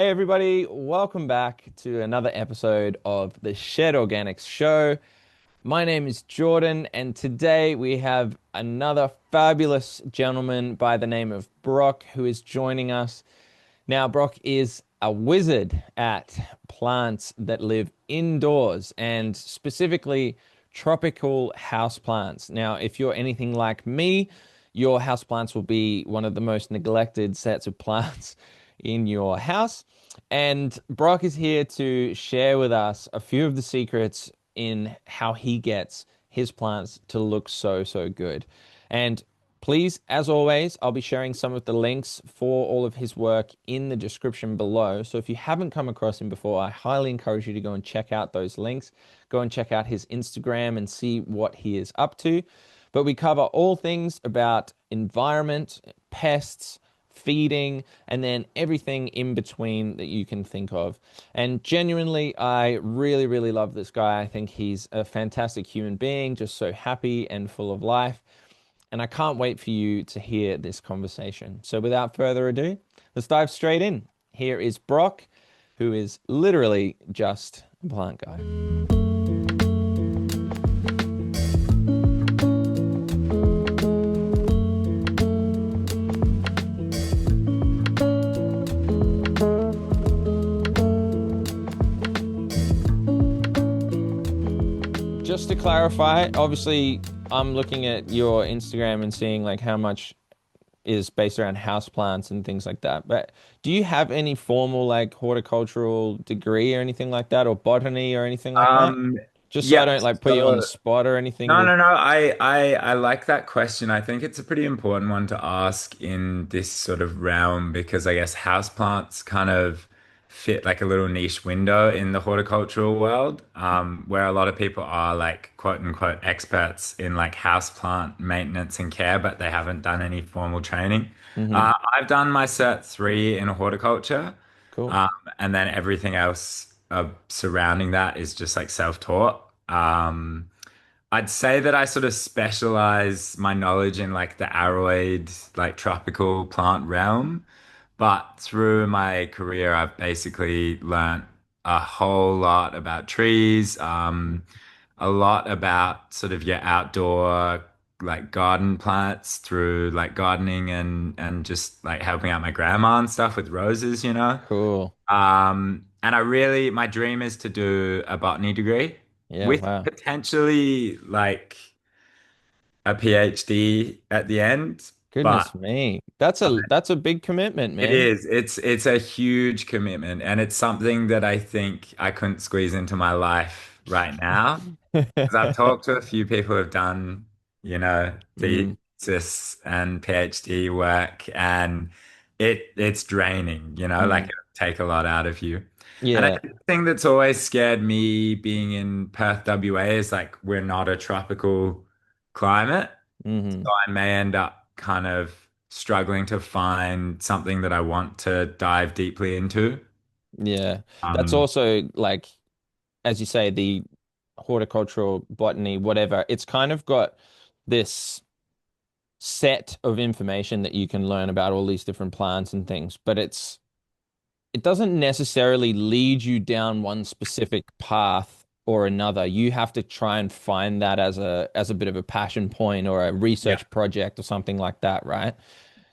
Hey everybody, welcome back to another episode of the Shed Organics Show. My name is Jordan, and today we have another fabulous gentleman by the name of Brocc who is joining us. Now, Brocc is a wizard at plants that live indoors and specifically tropical houseplants. Now, if you're anything like me, your houseplants will be one of the most neglected sets of plants in your house. And Brocc is here to share with us a few of the secrets in how he gets his plants to look so good. And please, as always, I'll be sharing some of the links for all of his work in the description below. So if you haven't come across him before, I highly encourage you to go and check out those links. Go and check out his Instagram and see what he is up to. But we cover all things about environment, pests, feeding, and then everything in between that you can think of. And genuinely, I really love this guy. I think he's a fantastic human being, just so happy and full of life. And I can't wait for you to hear this conversation. So without further ado, let's dive straight in. Here is Brocc, who is literally just a plant guy. Just to clarify, obviously, I'm looking at your Instagram and seeing like how much is based around houseplants and things like that. But do you have any formal like horticultural degree or anything like that, or botany or anything like that? Um, Just so I yeah, don't like put you on the so spot or anything no, with. no, no. I like that question. I think it's a pretty important one to ask in this sort of realm because I guess houseplants kind of fit like a little niche window in the horticultural world, where a lot of people are like quote unquote experts in like houseplant maintenance and care, but they haven't done any formal training. Hmm. I've done my Cert 3 in horticulture, Cool. um, and then everything else surrounding that is just like self-taught. I'd say that I sort of specialize my knowledge in like the aroid, like tropical plant realm. But through my career, I've basically learnt a whole lot about trees, a lot about sort of your outdoor like garden plants through like gardening and just like helping out my grandma and stuff with roses, you know. Cool. And my dream is to do a botany degree Yeah, with wow. potentially like a PhD at the end. But Goodness me. That's a big commitment, it man. is, it's a huge commitment, and it's something that I think I couldn't squeeze into my life right now. Because I've talked to a few people who've done, Mm, thesis and PhD work, and it's draining, like mm. it'll take a lot out of you. And I Yeah. think the thing that's always scared me being in Perth, WA, is like we're not a tropical climate. Hmm. So I may end up kind of struggling to find something that I want to dive deeply into. Yeah. That's Um, also like, as you say, the horticultural botany, whatever, it's kind of got this set of information that you can learn about all these different plants and things, but it doesn't necessarily lead you down one specific path or another. You have to try and find that as a bit of a passion point or a yeah. research project or something like that, right?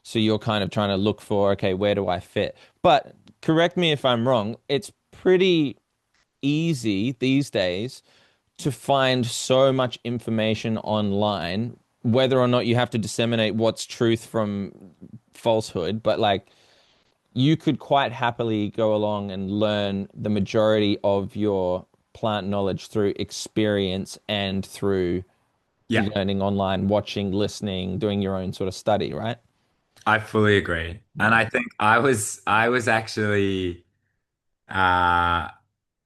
So you're kind of trying to look for, okay, where do I fit? But correct me if I'm wrong, it's pretty easy these days to find so much information online, whether or not you have to disseminate what's truth from falsehood, but like you could quite happily go along and learn the majority of your plant knowledge through experience and through Yeah, learning online, watching, listening, doing your own sort of study, right? I fully agree. And Yeah. I think I was actually uh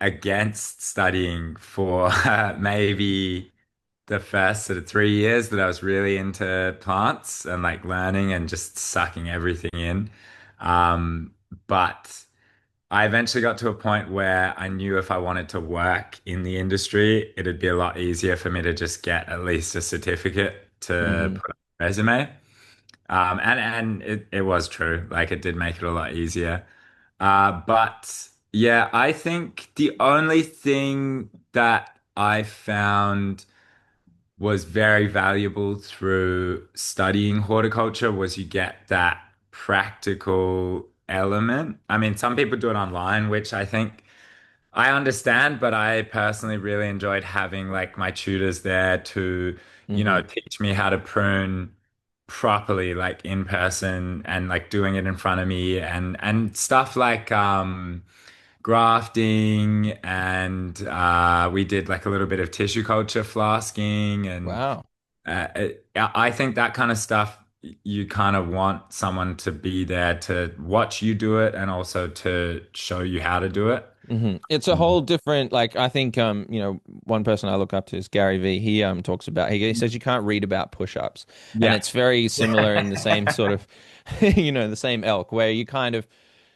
against studying for maybe the first sort of 3 years that I was really into plants and like learning and just sucking everything in. But I eventually got to a point where I knew if I wanted to work in the industry, it'd be a lot easier for me to just get at least a certificate to Hmm. put on a resume. And it was true. Like it did make it a lot easier. But yeah, I think the only thing that I found was very valuable through studying horticulture was you get that practical element. I mean, some people do it online, which I think I understand, but I personally really enjoyed having like my tutors there to, Hmm. teach me how to prune properly, like in person and like doing it in front of me and stuff like grafting and we did like a little bit of tissue culture flasking and Wow. I think that kind of stuff you kind of want someone to be there to watch you do it and also to show you how to do it. It's a whole different, like, I think one person I look up to is Gary V. He talks about, he says you can't read about push-ups, and Yeah. it's very similar in the same sort of the same elk, where you kind of,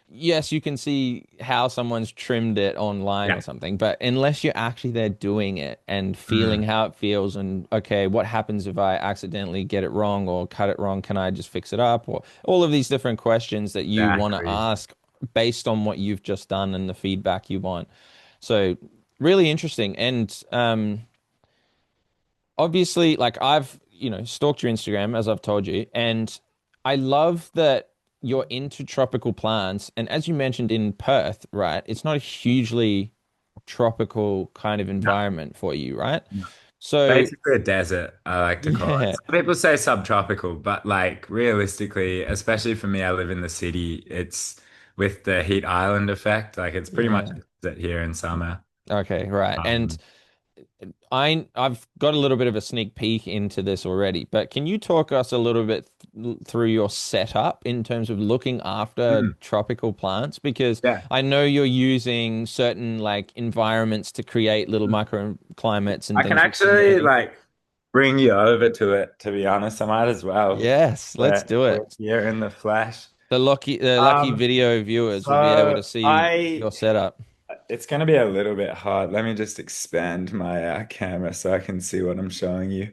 yes, you can see how someone's trimmed it online Yeah. or something, but unless you're actually there doing it and feeling Mm, how it feels, and okay, what happens if I accidentally get it wrong or cut it wrong? Can I just fix it up? Or all of these different questions that you want to exactly. ask based on what you've just done and the feedback you want. So really interesting. And obviously, like, I've, stalked your Instagram, as I've told you, and I love that you're into tropical plants. And as you mentioned, in Perth, right, it's not a hugely tropical kind of No, environment for you, right? no. So Basically a desert, I like to call it. yeah, Some people say subtropical, but like realistically, especially for me, I live in the city. It's with the heat island effect. Like it's pretty much yeah. a desert here in summer. Okay, right. And Um, I've got a little bit of a sneak peek into this already, but can you talk us a little bit through your setup in terms of looking after mm, tropical plants? Because yeah. I know you're using certain like environments to create little microclimates and I can things with actually humidity. like bring you over to it, to be honest. I might as well. Yes, let's do We're it. here in the flesh. The lucky Um, video viewers will be able so to see I your setup. it's going to be a little bit hard. Let me just expand my camera so I can see what I'm showing you.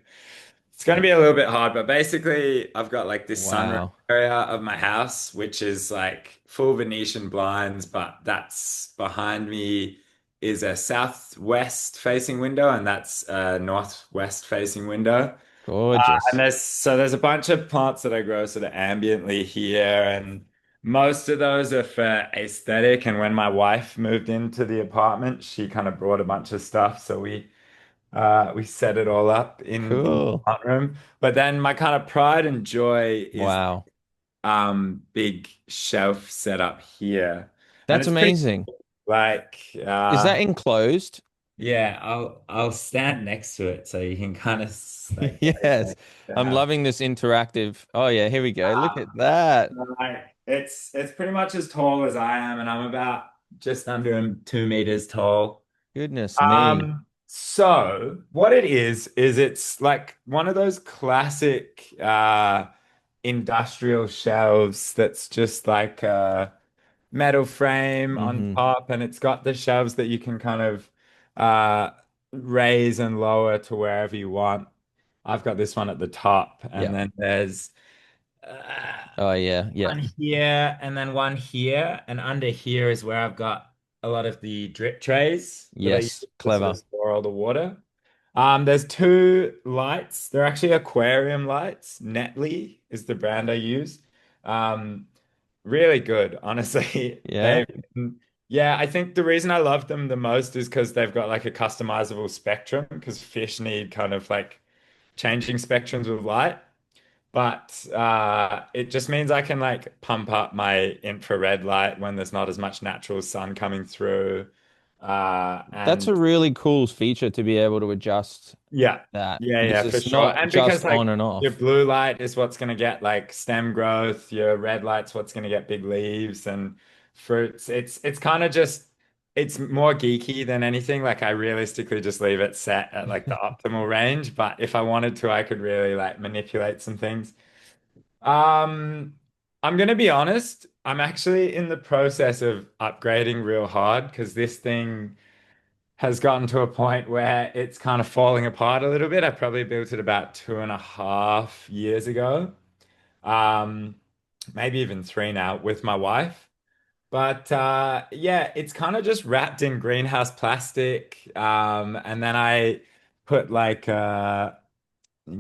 It's going to be a little bit hard, but basically, I've got like this sunroom Wow. area of my house, which is like full Venetian blinds, but that's behind me is a southwest facing window, and that's a northwest facing window. And Gorgeous. there's a bunch of plants that I grow sort of ambiently here, and most of those are for aesthetic. And when my wife moved into the apartment, she kind of brought a bunch of stuff, so we set it all up in the Cool. plant room. But then my kind of pride and joy is Wow. big shelf setup here, and That's it's pretty amazing. like Is that enclosed? yeah. I'll stand next to it so you can kind of like Yes. I'm have. loving this interactive. Oh yeah, here we go. Look at that. Right. It's pretty much as tall as I am, and I'm about just under 2 meters tall. Goodness me. So what it is it's like one of those classic industrial shelves that's just like a metal frame on Hmm. top, and it's got the shelves that you can kind of uh raise and lower to wherever you want. I've got this one at the top, and Yeah. then there's uh, Oh yeah. Yeah. one here and then one here, and under here is where I've got a lot of the drip trays that I use Yes. to sort Clever. of store all the water. There's two lights. They're actually aquarium lights. Netley is the brand I use. Um, Really good, honestly. Yeah. Yeah, I think the reason I love them the most is because they've got like a customizable spectrum because fish need kind of like changing spectrums of light. But it just means I can like pump up my infrared light when there's not as much natural sun coming through. That's a And really cool feature to be able to adjust yeah, that yeah, because for it's sure. not And just because on like and your off. blue light is what's going to get like stem growth, your red light's what's going to get big leaves and fruits. It's kind of just it's more geeky than anything. Like I realistically just leave it set at like the optimal range, but if I wanted to, I could really like manipulate some things. Um, I'm gonna be honest, I'm actually in the process of upgrading real hard because this thing has gotten to a point where it's kind of falling apart a little bit. I probably built it about 2.5 years ago. Um, Maybe even 3 now with my wife. But yeah, it's kind of just wrapped in greenhouse plastic. And then I put like you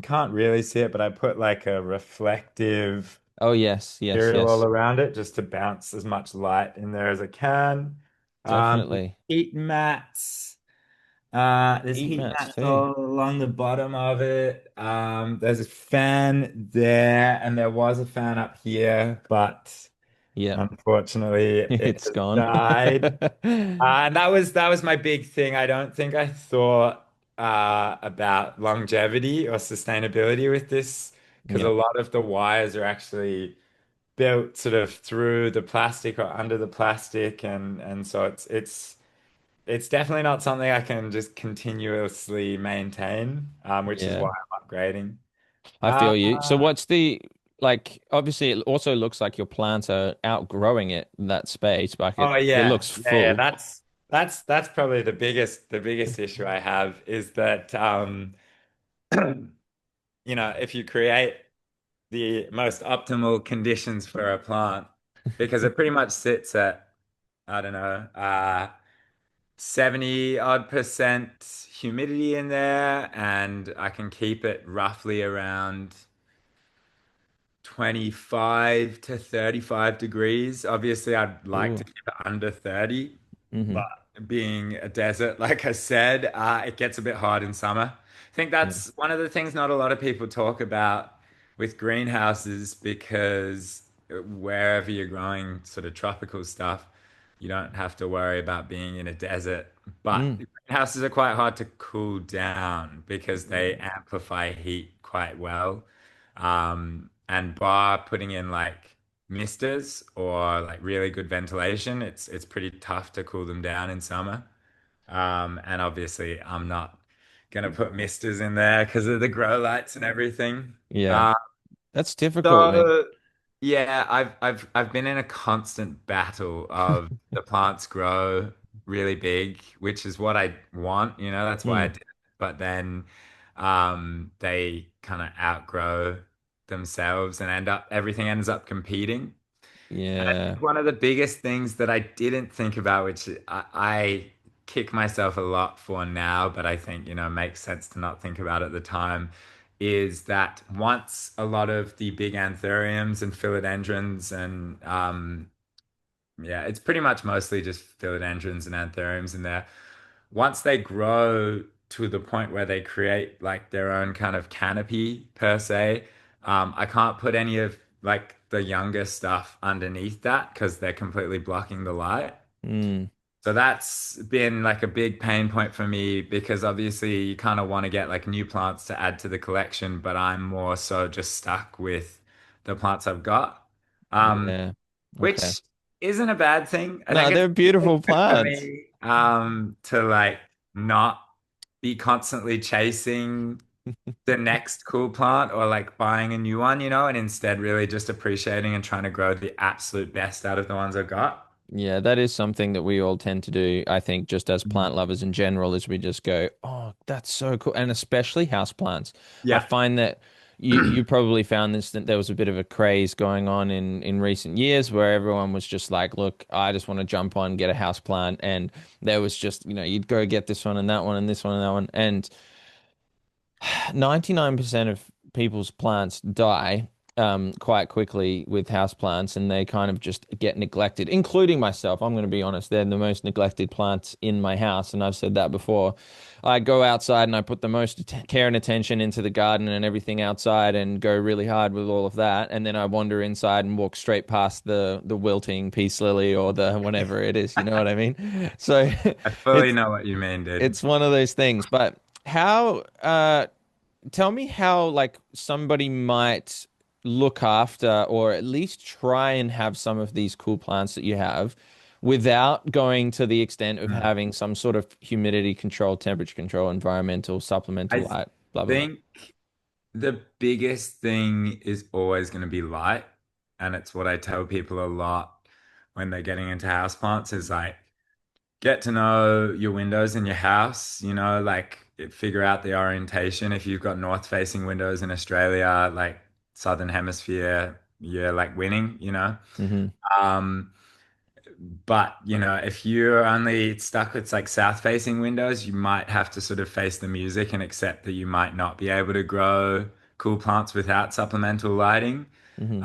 can't really see it, but I put like a reflective Oh yes, yes, material all yes. around it just to bounce as much light in there as I can. Definitely. Heat mats. There's Heat heat mats mats too. all along the bottom of it. There's a fan there, and there was a fan up here, but Yep. unfortunately, it It's has gone. died. And that was my big thing. I don't think I thought about longevity or sustainability with this because a Yep. lot of the wires are actually built sort of through the plastic or under the plastic, and so it's definitely not something I can just continuously maintain, which is why Yeah. I'm upgrading. I Uh, feel you. So what's the like obviously it also looks like your plants are outgrowing that space, like oh it yeah, looks yeah. full. That's probably the biggest issue I have is that if you create the most optimal conditions for a plant, because it pretty much sits at, I don't know, 70 odd percent humidity in there, and I can keep it roughly around 25 to 35 degrees. Obviously, I'd like to Ooh. keep it under 30, but Hmm. being a desert, like I said, it gets a bit hard in summer. I think Yeah. that's one of the things not a lot of people talk about with greenhouses because wherever you're growing sort of tropical stuff, you don't have to worry about being in a desert. But Mm. greenhouses are quite hard to cool down because they amplify heat quite well. And bar putting in like misters or like really good ventilation, it's pretty tough to cool them down in summer. And obviously, I'm not gonna put misters in there because of the grow lights and everything. Yeah. Uh, That's difficult, man. so yeah, I've been in a constant battle of the plants grow really big, which is what I want, that's why I Mm. did it. But then they kind of outgrow themselves and everything ends up competing. And I Yeah. think one of the biggest things that I didn't think about, which I kick myself a lot for now, but I think, makes sense to not think about at the time, is that once a lot of the big anthuriums and philodendrons and yeah, it's pretty much mostly just philodendrons and anthuriums in there. Once they grow to the point where they create like their own kind of canopy per se, I can't put any of like the younger stuff underneath that because they're completely blocking the light. Mm. So that's been like a big pain point for me because obviously you kind of want to get like new plants to add to the collection, but I'm more so just stuck with the plants I've got. Um, Yeah. Okay. which isn't a bad thing. I No, think it's they're beautiful good for plants. me to like not be constantly chasing the next cool plant or like buying a new one, and instead really just appreciating and trying to grow the absolute best out of the ones I've got. Yeah, that is something that we all tend to do, I think, just as Mhm. plant lovers in general, is we just go, oh, that's so cool. And especially house plants. I Yeah. find that you probably found this that there was a bit of a craze going on in recent years where everyone was just like, look, I just want to jump on, get a house plant. And there was just, you'd go get this one and that one and this one and that one. And 99% of people's plants die quite quickly with house plants and they kind of just get neglected, including myself. I'm going to be honest, they're the most neglected plants in my house, and I've said that before. I go outside and I put the most care and attention into the garden and everything outside and go really hard with all of that, and then I wander inside and walk straight past the wilting peace lily or the whatever it is, you know what I mean? So I fully it's know what you mean, dude. it's one of those things. But how tell me how like somebody might look after or at least try and have some of these cool plants that you have without going to the extent of Mm. having some sort of humidity control, temperature control, environmental, supplemental I light, blah blah blah. think the biggest thing is always going to be light. And it's what I tell people a lot when they're getting into houseplants is like, get to know your windows in your house, like figure out the orientation. If you've got north facing windows in Australia, like Southern Hemisphere, you're like winning. Hmm. Um, But, if you're only stuck with like south facing windows, you might have to sort of face the music and accept that you might not be able to grow cool plants without supplemental lighting. Hmm.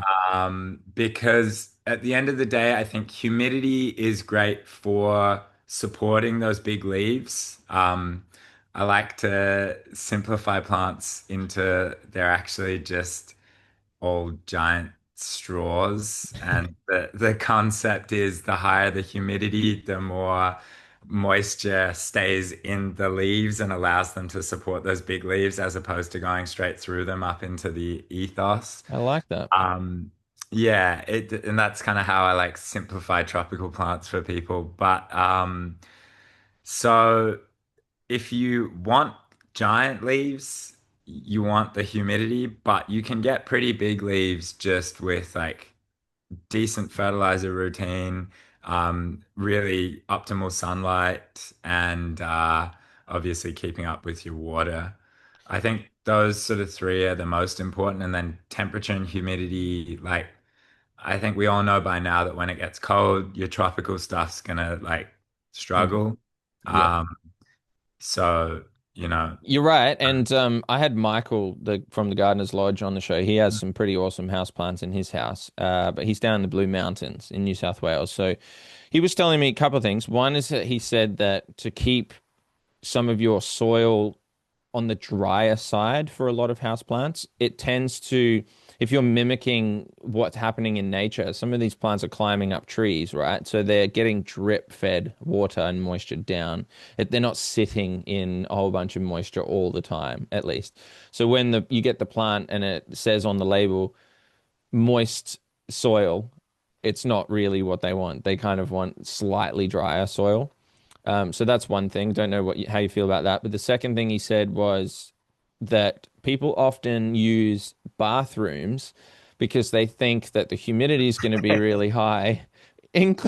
Because at the end of the day, I think humidity is great for supporting those big leaves. I like to simplify plants into they're actually just all giant straws. And the concept is the higher the humidity, the more moisture stays in the leaves and allows them to support those big leaves as opposed to going straight through them up into the ethos. I like that. Um, yeah, and that's kind of how I like simplify tropical plants for people. But so if you want giant leaves, you want the humidity, but you can get pretty big leaves just with like decent fertilizer routine, really optimal sunlight, and obviously keeping up with your water. I think those sort of three are the most important, and then temperature and humidity. Like, I think we all know by now that when it gets cold, your tropical stuff's gonna like Hmm. struggle. Yeah. Um, so, you know, You're right, and I had Michael from the Gardener's Lodge on the show. He has some pretty awesome houseplants in his house, but he's down in the Blue Mountains in New South Wales. So he was telling me a couple of things. One is that he said that to keep some of your soil on the drier side for a lot of houseplants. It tends to, if you're mimicking what's happening in nature, some of these plants are climbing up trees, right? So they're getting drip fed water and moisture down. They're not sitting in a whole bunch of moisture all the time, at least. So when you get the plant and it says on the label moist soil, it's not really what they want. They kind of want slightly drier soil. So that's one thing. Don't know how you feel about that. But the second thing he said was that people often use bathrooms because they think that the humidity is going to be really high. And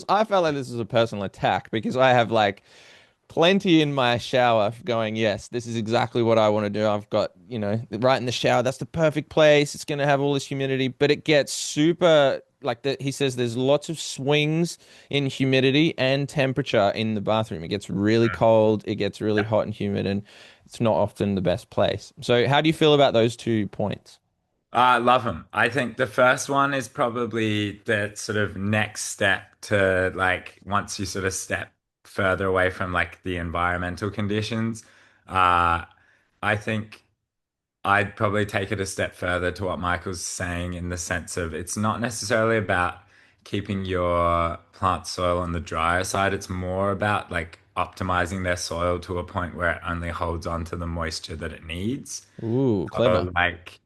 I felt like this was a personal attack because I have like plenty in my shower going, yes, this is exactly what I want to do. I've got, right in the shower. That's the perfect place. It's going to have all this humidity, but it gets super like that. He says there's lots of swings in humidity and temperature in the bathroom. It gets really cold, it gets really hot and humid, and it's not often the best place. So, how do you feel about those 2 points? I love them. I think the first one is probably the sort of next step to like once you sort of step further away from like the environmental conditions. Uh, I think I'd probably take it a step further to what Michael's saying in the sense of it's not necessarily about keeping your plant soil on the drier side. It's more about like optimizing their soil to a point where it only holds on to the moisture that it needs. Ooh, clever. So like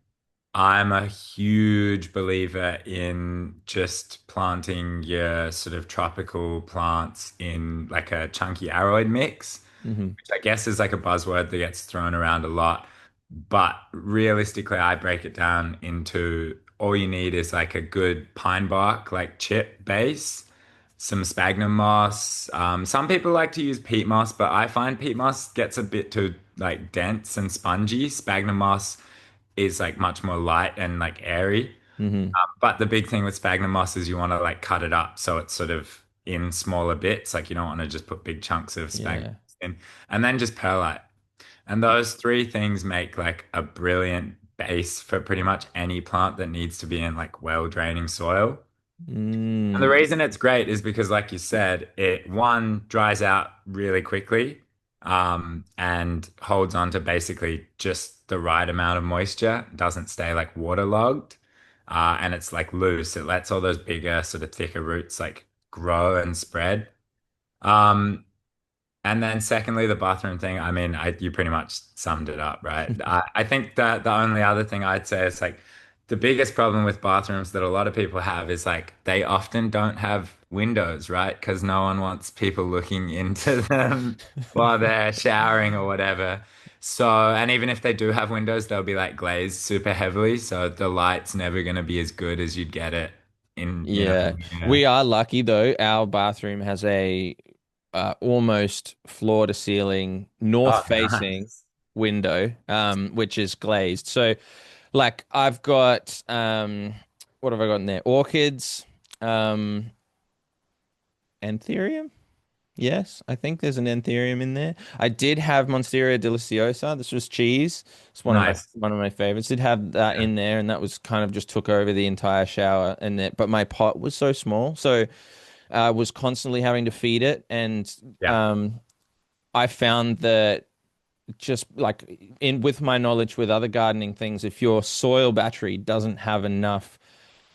I'm a huge believer in just planting your sort of tropical plants in like a chunky aroid mix, Hmm. which I guess is like a buzzword that gets thrown around a lot. But realistically, I break it down into all you need is like a good pine bark, like chip base, some sphagnum moss. Some people like to use peat moss, but I find peat moss gets a bit too like dense and spongy. Sphagnum moss is like much more light and like airy. Hmm. But the big thing with sphagnum moss is you want to like cut it up so it's sort of in smaller bits. Like you don't want to just put big chunks of sphagnum Yeah. in, and then just perlite. And those three things make like a brilliant base for pretty much any plant that needs to be in like well draining soil. And the Mm. reason it's great is because, like you said, it one dries out really quickly, and holds on to basically just the right amount of moisture, doesn't stay like waterlogged, and it's like loose. It lets all those bigger, sort of thicker roots like grow and spread. Um, and then secondly, the bathroom thing, I mean, you pretty much summed it up, right? I think that the only other thing I'd say is like the biggest problem with bathrooms that a lot of people have is like they often don't have windows, right? Because no one wants people looking into them while they're showering or whatever. So, and even if they do have windows, they'll be like glazed super heavily. So the light's never going to be as good as you'd get it in, Yeah, in we are lucky though. Our bathroom has a almost floor to ceiling north Oh, facing nice. window, which is glazed. So, like, I've got what have I got in there? Orchids, um, Anthurium? Yes, I think there's an Anthurium in there. I did have Monstera deliciosa. This was cheese. It's Nice. one of my favorites. Did have that Yeah. in there, and that was kind of just took over the entire shower. And that, but my pot was so small, so I was constantly having to feed it. And Yeah. um, I found that just like in with my knowledge with other gardening things, if your soil battery doesn't have enough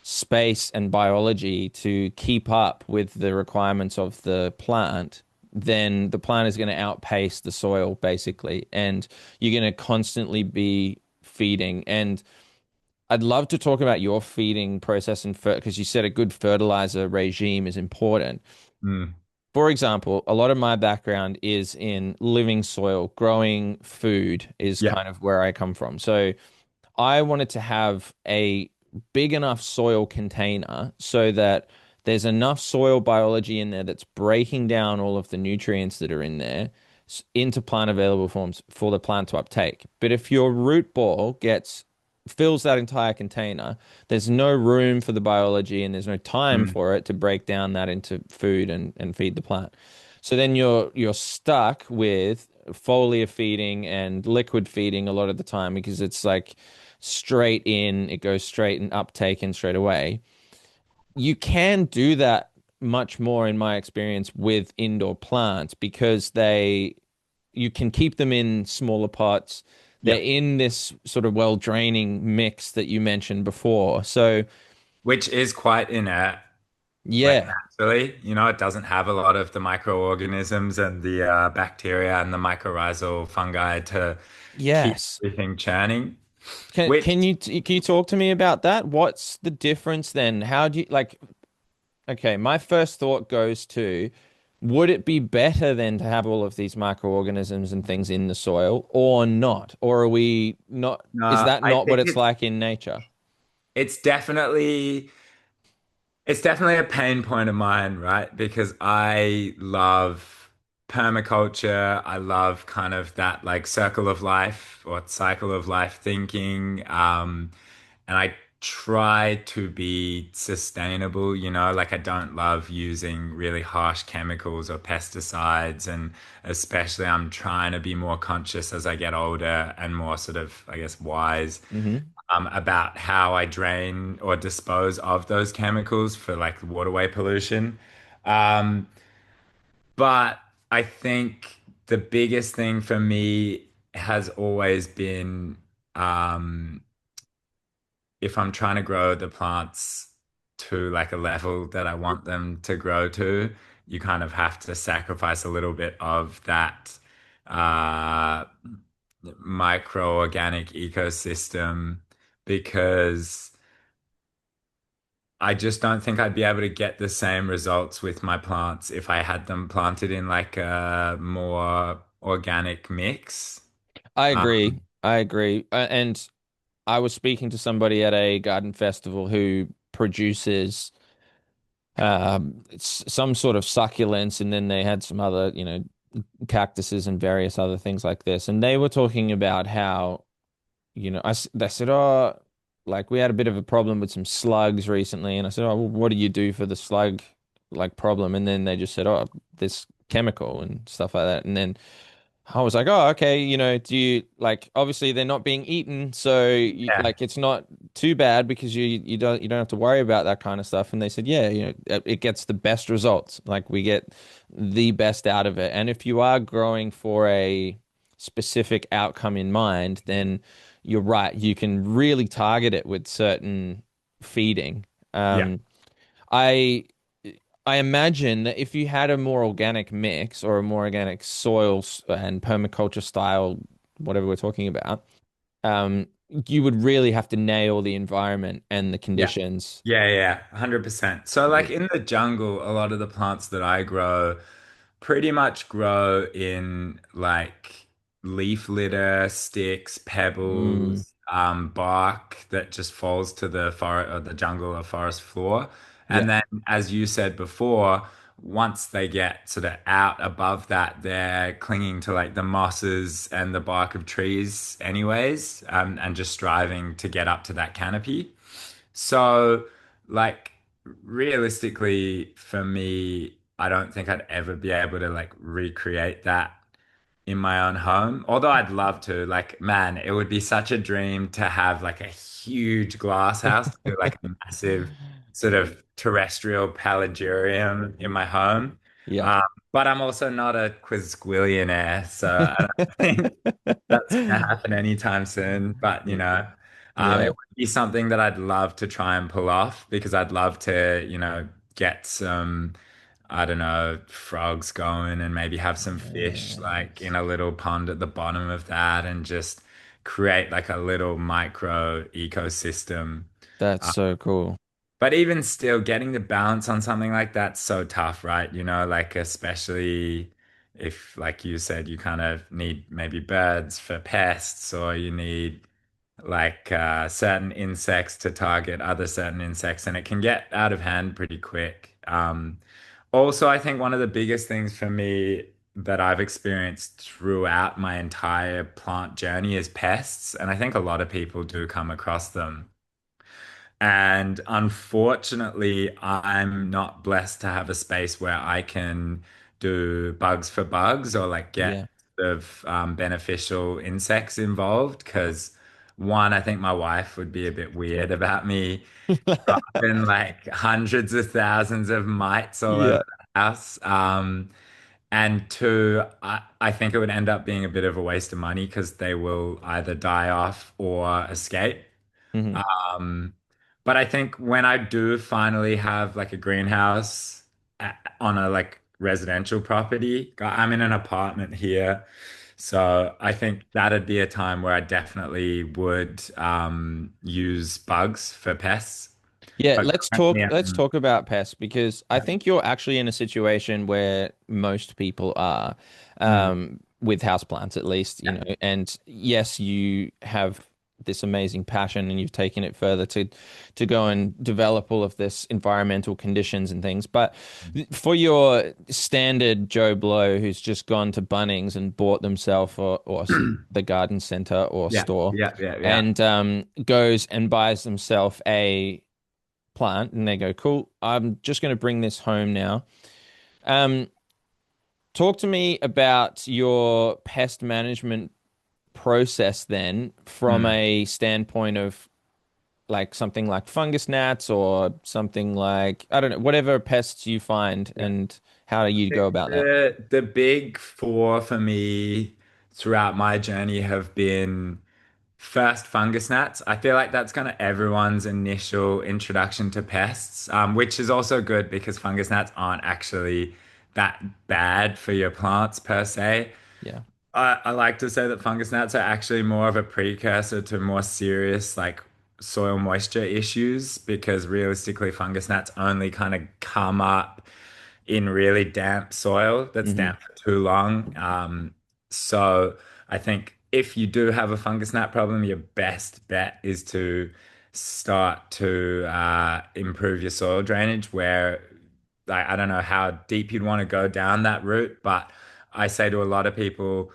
space and biology to keep up with the requirements of the plant, then the plant is going to outpace the soil basically, and you're going to constantly be feeding. And I'd love to talk about your feeding process and because you said a good fertilizer regime is important. Mm. For example, a lot of my background is in living soil, growing food is Yeah. kind of where I come from. So I wanted to have a big enough soil container so that there's enough soil biology in there that's breaking down all of the nutrients that are in there into plant available forms for the plant to uptake. But if your root ball gets fills that entire container, there's no room for the biology and there's no time Mm. for it to break down that into food and feed the plant. So then you're stuck with foliar feeding and liquid feeding a lot of the time because it's like straight in, it goes straight and uptake in straight away. You can do that much more in my experience with indoor plants because you can keep them in smaller pots. They're Yeah. in this sort of well draining mix that you mentioned before. So Which is quite inert, like yeah, naturally. It doesn't have a lot of the microorganisms and the bacteria and the mycorrhizal fungi to keep yes. everything churning. Can Which, can you talk to me about that? What's the difference then? How do you like okay, my first thought goes to would it be better then to have all of these microorganisms and things in the soil or not? Or are we not, is that I not what think it's like in nature? it's definitely It's definitely a pain point of mine, right? Because I love permaculture. I love kind of that like circle of life or cycle of life thinking. And I try to be sustainable, like I don't love using really harsh chemicals or pesticides. And especially I'm trying to be more conscious as I get older and more sort of, I guess, wise Hmm. about how I drain or dispose of those chemicals for like waterway pollution. Um, but I think the biggest thing for me has always been um, if I'm trying to grow the plants to like a level that I want them to grow to, you kind of have to sacrifice a little bit of that uh, microorganic ecosystem because I just don't think I'd be able to get the same results with my plants if I had them planted in like a more organic mix. I agree. Um, I agree. And I was speaking to somebody at a garden festival who produces some sort of succulents, and then they had some other, cactuses and various other things like this. And they were talking about how they said, oh, like we had a bit of a problem with some slugs recently. And I said, oh, well, what do you do for the slug like problem? And then they just said, oh, this chemical and stuff like that. And then I was like, oh, okay, do you like obviously they're not being eaten, so yeah, like it's not too bad because you don't have to worry about that kind of stuff. And they said, yeah, it gets the best results. Like we get the best out of it. And if you are growing for a specific outcome in mind, then you're right. You can really target it with certain feeding. yeah, Um, I I imagine that if you had a more organic mix or a more organic and permaculture style, whatever we're talking about, you would really have to nail the environment and the yeah. conditions. Yeah, 100%. So Yeah. like in the jungle, a lot of the plants that I grow pretty much grow in like leaf litter, sticks, Mm, pebbles, bark that just falls to the forest or the jungle or forest floor. yeah. And then, as you said before, once they get sort of out above that, they're clinging to like the mosses and the bark of trees anyways, and just striving to get up to that canopy. So, like, realistically, for me, I don't think I'd ever be able to like recreate that in my own home. Although I'd love to, like, man, it would be such a dream to have like a huge glass house, to do like a massive sort of terrestrial paludarium in my home. Yeah. Um, but I'm also not a quizquillionaire, so I don't think that's going to happen anytime soon. But Yeah. it Yeah. would be something that I'd love to try and pull off because I'd love to, get some, I don't know, frogs going and maybe have some fish like in Yes. a little pond at the bottom of that and just create like a little micro ecosystem. That's Uh, so cool. but even still, getting the balance on something like that's so tough, right? Like especially if, like you said, you kind of need maybe birds for pests or you need like certain insects to target other certain insects, and it can get out of hand pretty quick. Also, I think one of the biggest things for me that I've experienced throughout my entire plant journey is pests, and I think a lot of people do come across them. And unfortunately, I'm not blessed to have a space where I can do bugs for bugs or like get Yeah. sort of beneficial insects involved. Because one, I think my wife would be a bit weird about me dropping like hundreds of thousands of mites all over Yeah. the house. And two, I think it would end up being a bit of a waste of money because they will either die off or escape. Hmm. Um, but I think when I do finally have like a greenhouse on a like residential property, I'm in an apartment here. So I think that'd be a time where I definitely would use bugs for pests. Yeah, But let's talk currently, let's talk about pests because I yeah. think you're actually in a situation where most people are Mm, with houseplants at least, you yeah. know. And yes, you have this amazing passion and you've taken it further to go and develop all of this environmental conditions and things. But for your standard Joe Blow who's just gone to Bunnings and bought themselves or the garden center or Yeah, store yeah, yeah, yeah. and goes and buys themselves a plant and they go, cool, I'm just going to bring this home now. Um, Talk to me about your pest management process then from Mm. a standpoint of like something like fungus gnats or something like, I don't know, whatever pests you find Yeah. and how do you go about that? The big four for me throughout my journey have been first fungus gnats. I feel like that's kind of everyone's initial introduction to pests, which is also good because fungus gnats aren't actually that bad for your plants per se. Yeah. I like to say that fungus gnats are actually more of a precursor to more serious like soil moisture issues because realistically fungus gnats only kind of come up in really damp soil that's Hmm. damp for too long. So I think if you do have a fungus gnat problem, your best bet is to start to improve your soil drainage where like I don't know how deep you'd want to go down that route, but I say to a lot of people,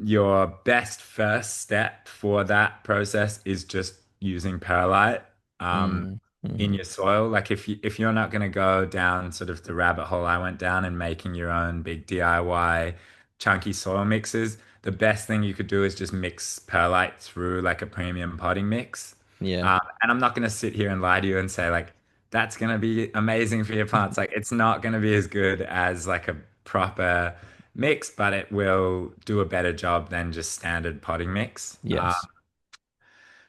your best first step for that process is just using perlite in Mm-hmm. your soil. Like if you're not going to go down sort of the rabbit hole I went down and making your own big DIY chunky soil mixes, the best thing you could do is just mix perlite through like a premium potting mix. Yeah. And I'm not going to sit here and lie to you and say like that's going to be amazing for your plants. Like it's not going to be as good as like a proper mix, but it will do a better job than just standard potting mix. Yes.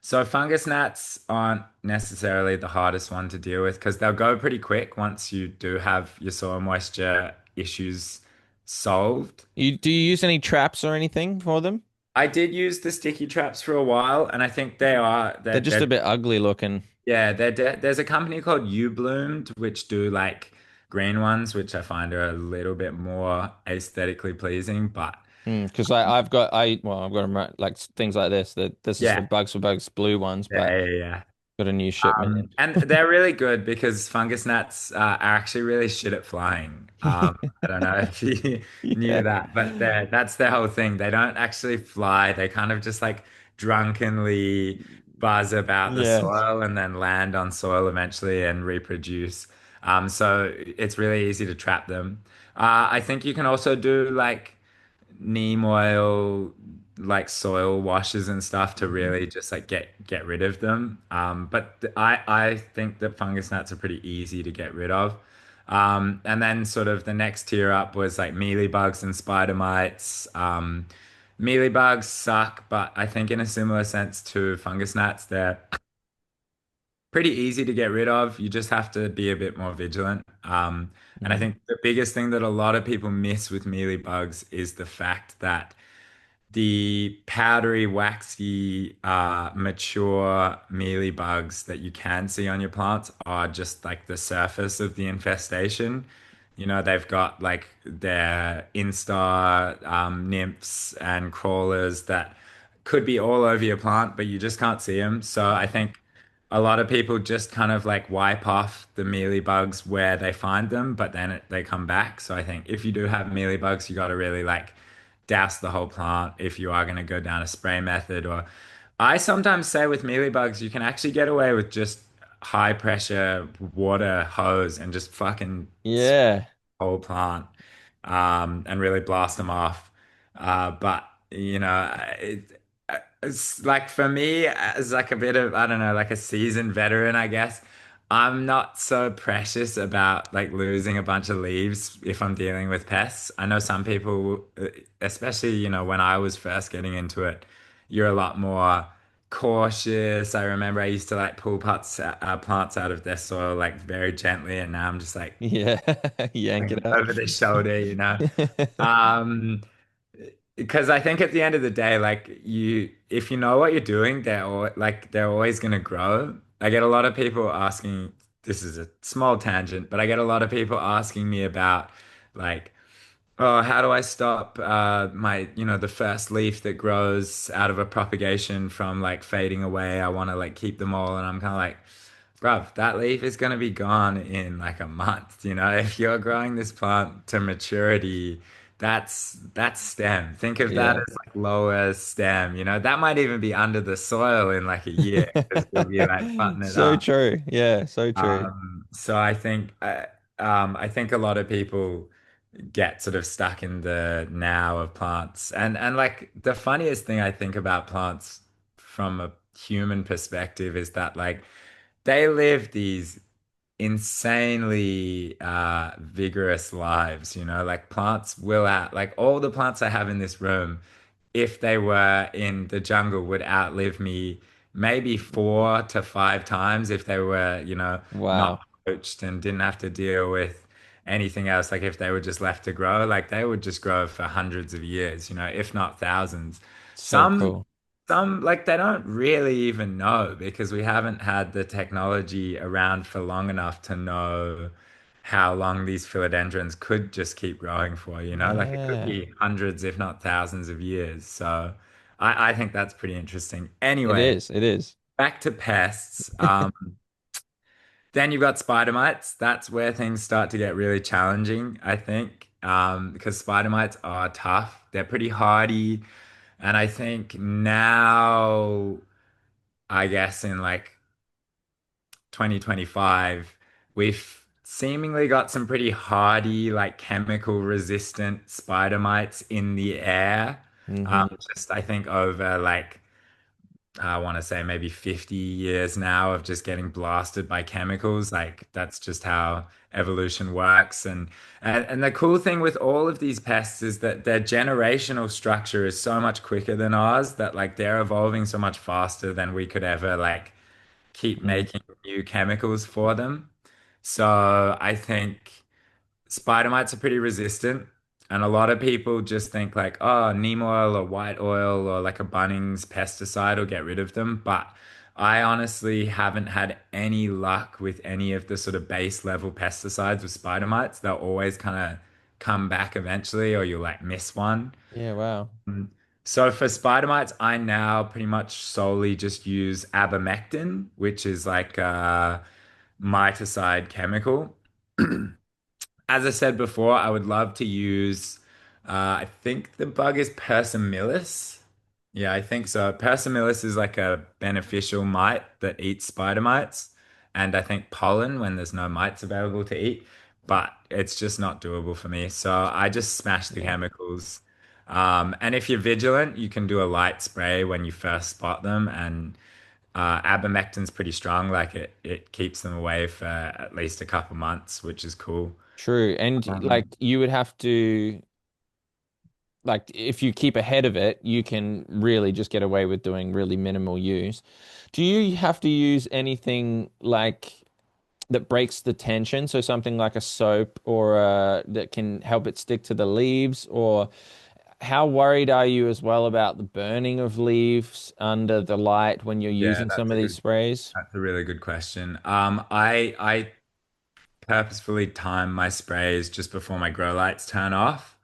So fungus gnats aren't necessarily the hardest one to deal with because they'll go pretty quick once you do have your soil moisture issues solved. Do you use any traps or anything for them? I did use the sticky traps for a while, and I think they are They're that just a they're bit ugly looking. yeah there's a company called U Bloomed which do like green ones, which I find are a little bit more aesthetically pleasing, but Because I've got I've got them right, like things like this. That this is yeah, for bugs, blue ones, but yeah. got a new shipment And they're really good because fungus gnats are actually really shit at flying. in. I don't know if you Yeah, knew that, but that's their whole thing. They don't actually fly. They kind of just like drunkenly buzz about the yes, soil and then land on soil eventually and reproduce. So it's really easy to trap them. I think you can also do like neem oil, like soil washes and stuff to Hmm. really just like get rid of them. I think that fungus gnats are pretty easy to get rid of. And then sort of the next tier up was like mealybugs and spider mites. Mealybugs suck, but I think in a similar sense to fungus gnats, they're pretty easy to get rid of. You just have to be a bit more vigilant. And I Mm. think the biggest thing that a lot of people miss with mealybugs is the fact that the powdery, waxy, mature mealy bugs that you can see on your plants are just like the surface of the infestation. You know, they've got like their instar nymphs and crawlers that could be all over your plant, but you just can't see them. So I think a lot of people just kind of like wipe off the mealy bugs where they find them, but then they come back. So I think if you do have mealy bugs, you got to really like douse the whole plant if you are going to go down a spray method. Or I sometimes say with mealybugs, you can actually get away with just high pressure water hose and just fucking spray Yeah. the whole plant and really blast them off. But you know, it's like for me as like a bit of I don't know, like a seasoned veteran, I guess. I'm not so precious about like losing a bunch of leaves if I'm dealing with pests. I know some people, especially, you know, when I was first getting into it, you're a lot more cautious. I remember I used to like pull plants out of their soil like very gently, and now I'm just Yeah. Yank it out. over the shoulder, you know. Um, because I think at the end of the day, like you, if you know what you're doing, they're always going to grow. I get a lot of people asking, this is a small tangent, but I get a lot of people asking me about like, oh, how do I stop the first leaf that grows out of a propagation from like fading away? I want to like keep them all, and I'm kind of like, bruv, that leaf is going to be gone in like a month. You know, if you're growing this plant to maturity, that's stem. Think of that Yeah. as like lower stem. You know, that might even be under the soil in like a year because you'll be like button it So up. true. Yeah, so true. So I think a lot of people get sort of stuck in the now of plants. And like the funniest thing I think about plants from a human perspective is that like they live these insanely vigorous lives, you know, like plants will out like all the plants I have in this room, if they were in the jungle, would outlive me maybe 4 to 5 times if they were, you know, not Wow. poached and didn't have to deal with anything else. Like if they were just left to grow, like they would just grow for hundreds of years, you know, if not thousands. So Some cool. some like they don't really even know because we haven't had the technology around for long enough to know how long these philodendrons could just keep growing for, you know? Like it could Yeah. be hundreds, if not thousands of years. So I think that's pretty interesting. It Anyway, is. It is. back to pests. Then you've got spider mites. That's where things start to get really challenging, I think, because spider mites are tough. They're pretty hardy. And I think now, I guess in like 2025, we've seemingly got some pretty hardy, like chemical resistant spider mites in the air. Hmm. Just I think over like I want to say maybe 50 years now of just getting blasted by chemicals. Like that's just how evolution works. And the cool thing with all of these pests is that their generational structure is so much quicker than ours that like they're evolving so much faster than we could ever like keep Mm. making new chemicals for them. So I think spider mites are pretty resistant. And a lot of people just think like, oh, neem oil or white oil or like a Bunnings pesticide will get rid of them. But I honestly haven't had any luck with any of the sort of base level pesticides with spider mites. They'll always kind of come back eventually, or you'll like miss one. Yeah, wow. So for spider mites, I now pretty much solely just use abamectin, which is like a miticide chemical. As I said before, I would love to use, I think the bug is Persimilis. Yeah, I think so. Persimilis is like a beneficial mite that eats spider mites. and I think pollen when there's no mites available to eat, but it's just not doable for me. So I just smash the Yeah. chemicals. And if you're vigilant, you can do a light spray when you first spot them, and abamectin's pretty strong. Like it keeps them away for at least a couple months, which is cool. True. And like Um, you would have to like if you keep ahead of it, you can really just get away with doing really minimal use. Do you have to use anything like that breaks the tension? So something like a soap or that can help it stick to the leaves? Or how worried are you as well about the burning of leaves under the light when you're yeah, using some of these sprays? that's a really good question. I purposefully time my sprays just before my grow lights turn off.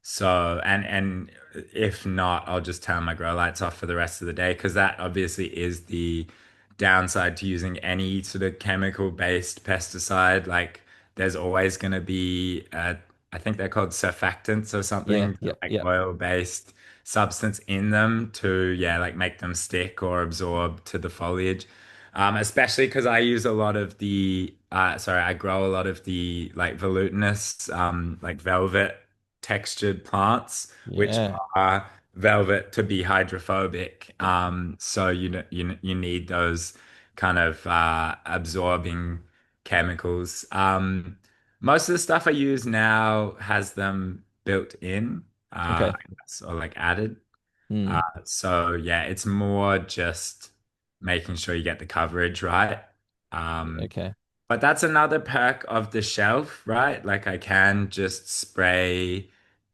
So, and if not, I'll just turn my grow lights off for the rest of the day because that obviously is the downside to using any sort of chemical-based pesticide. Like, there's always going to be, I think they're called surfactants or Yeah, something, yeah, like yeah, oil-based substance in them to, yeah, like make them stick or absorb to the foliage. Especially because I use a lot of I grow a lot of the like volutinous, like velvet textured plants, which yeah. are velvet to be hydrophobic. So you need those kind of absorbing chemicals. Most of the stuff I use now has them built in, Okay. I guess, or like added. Hmm. So yeah, it's more just making sure you get the coverage right. Um, Okay. but that's another perk of the shelf, right? Like I can just spray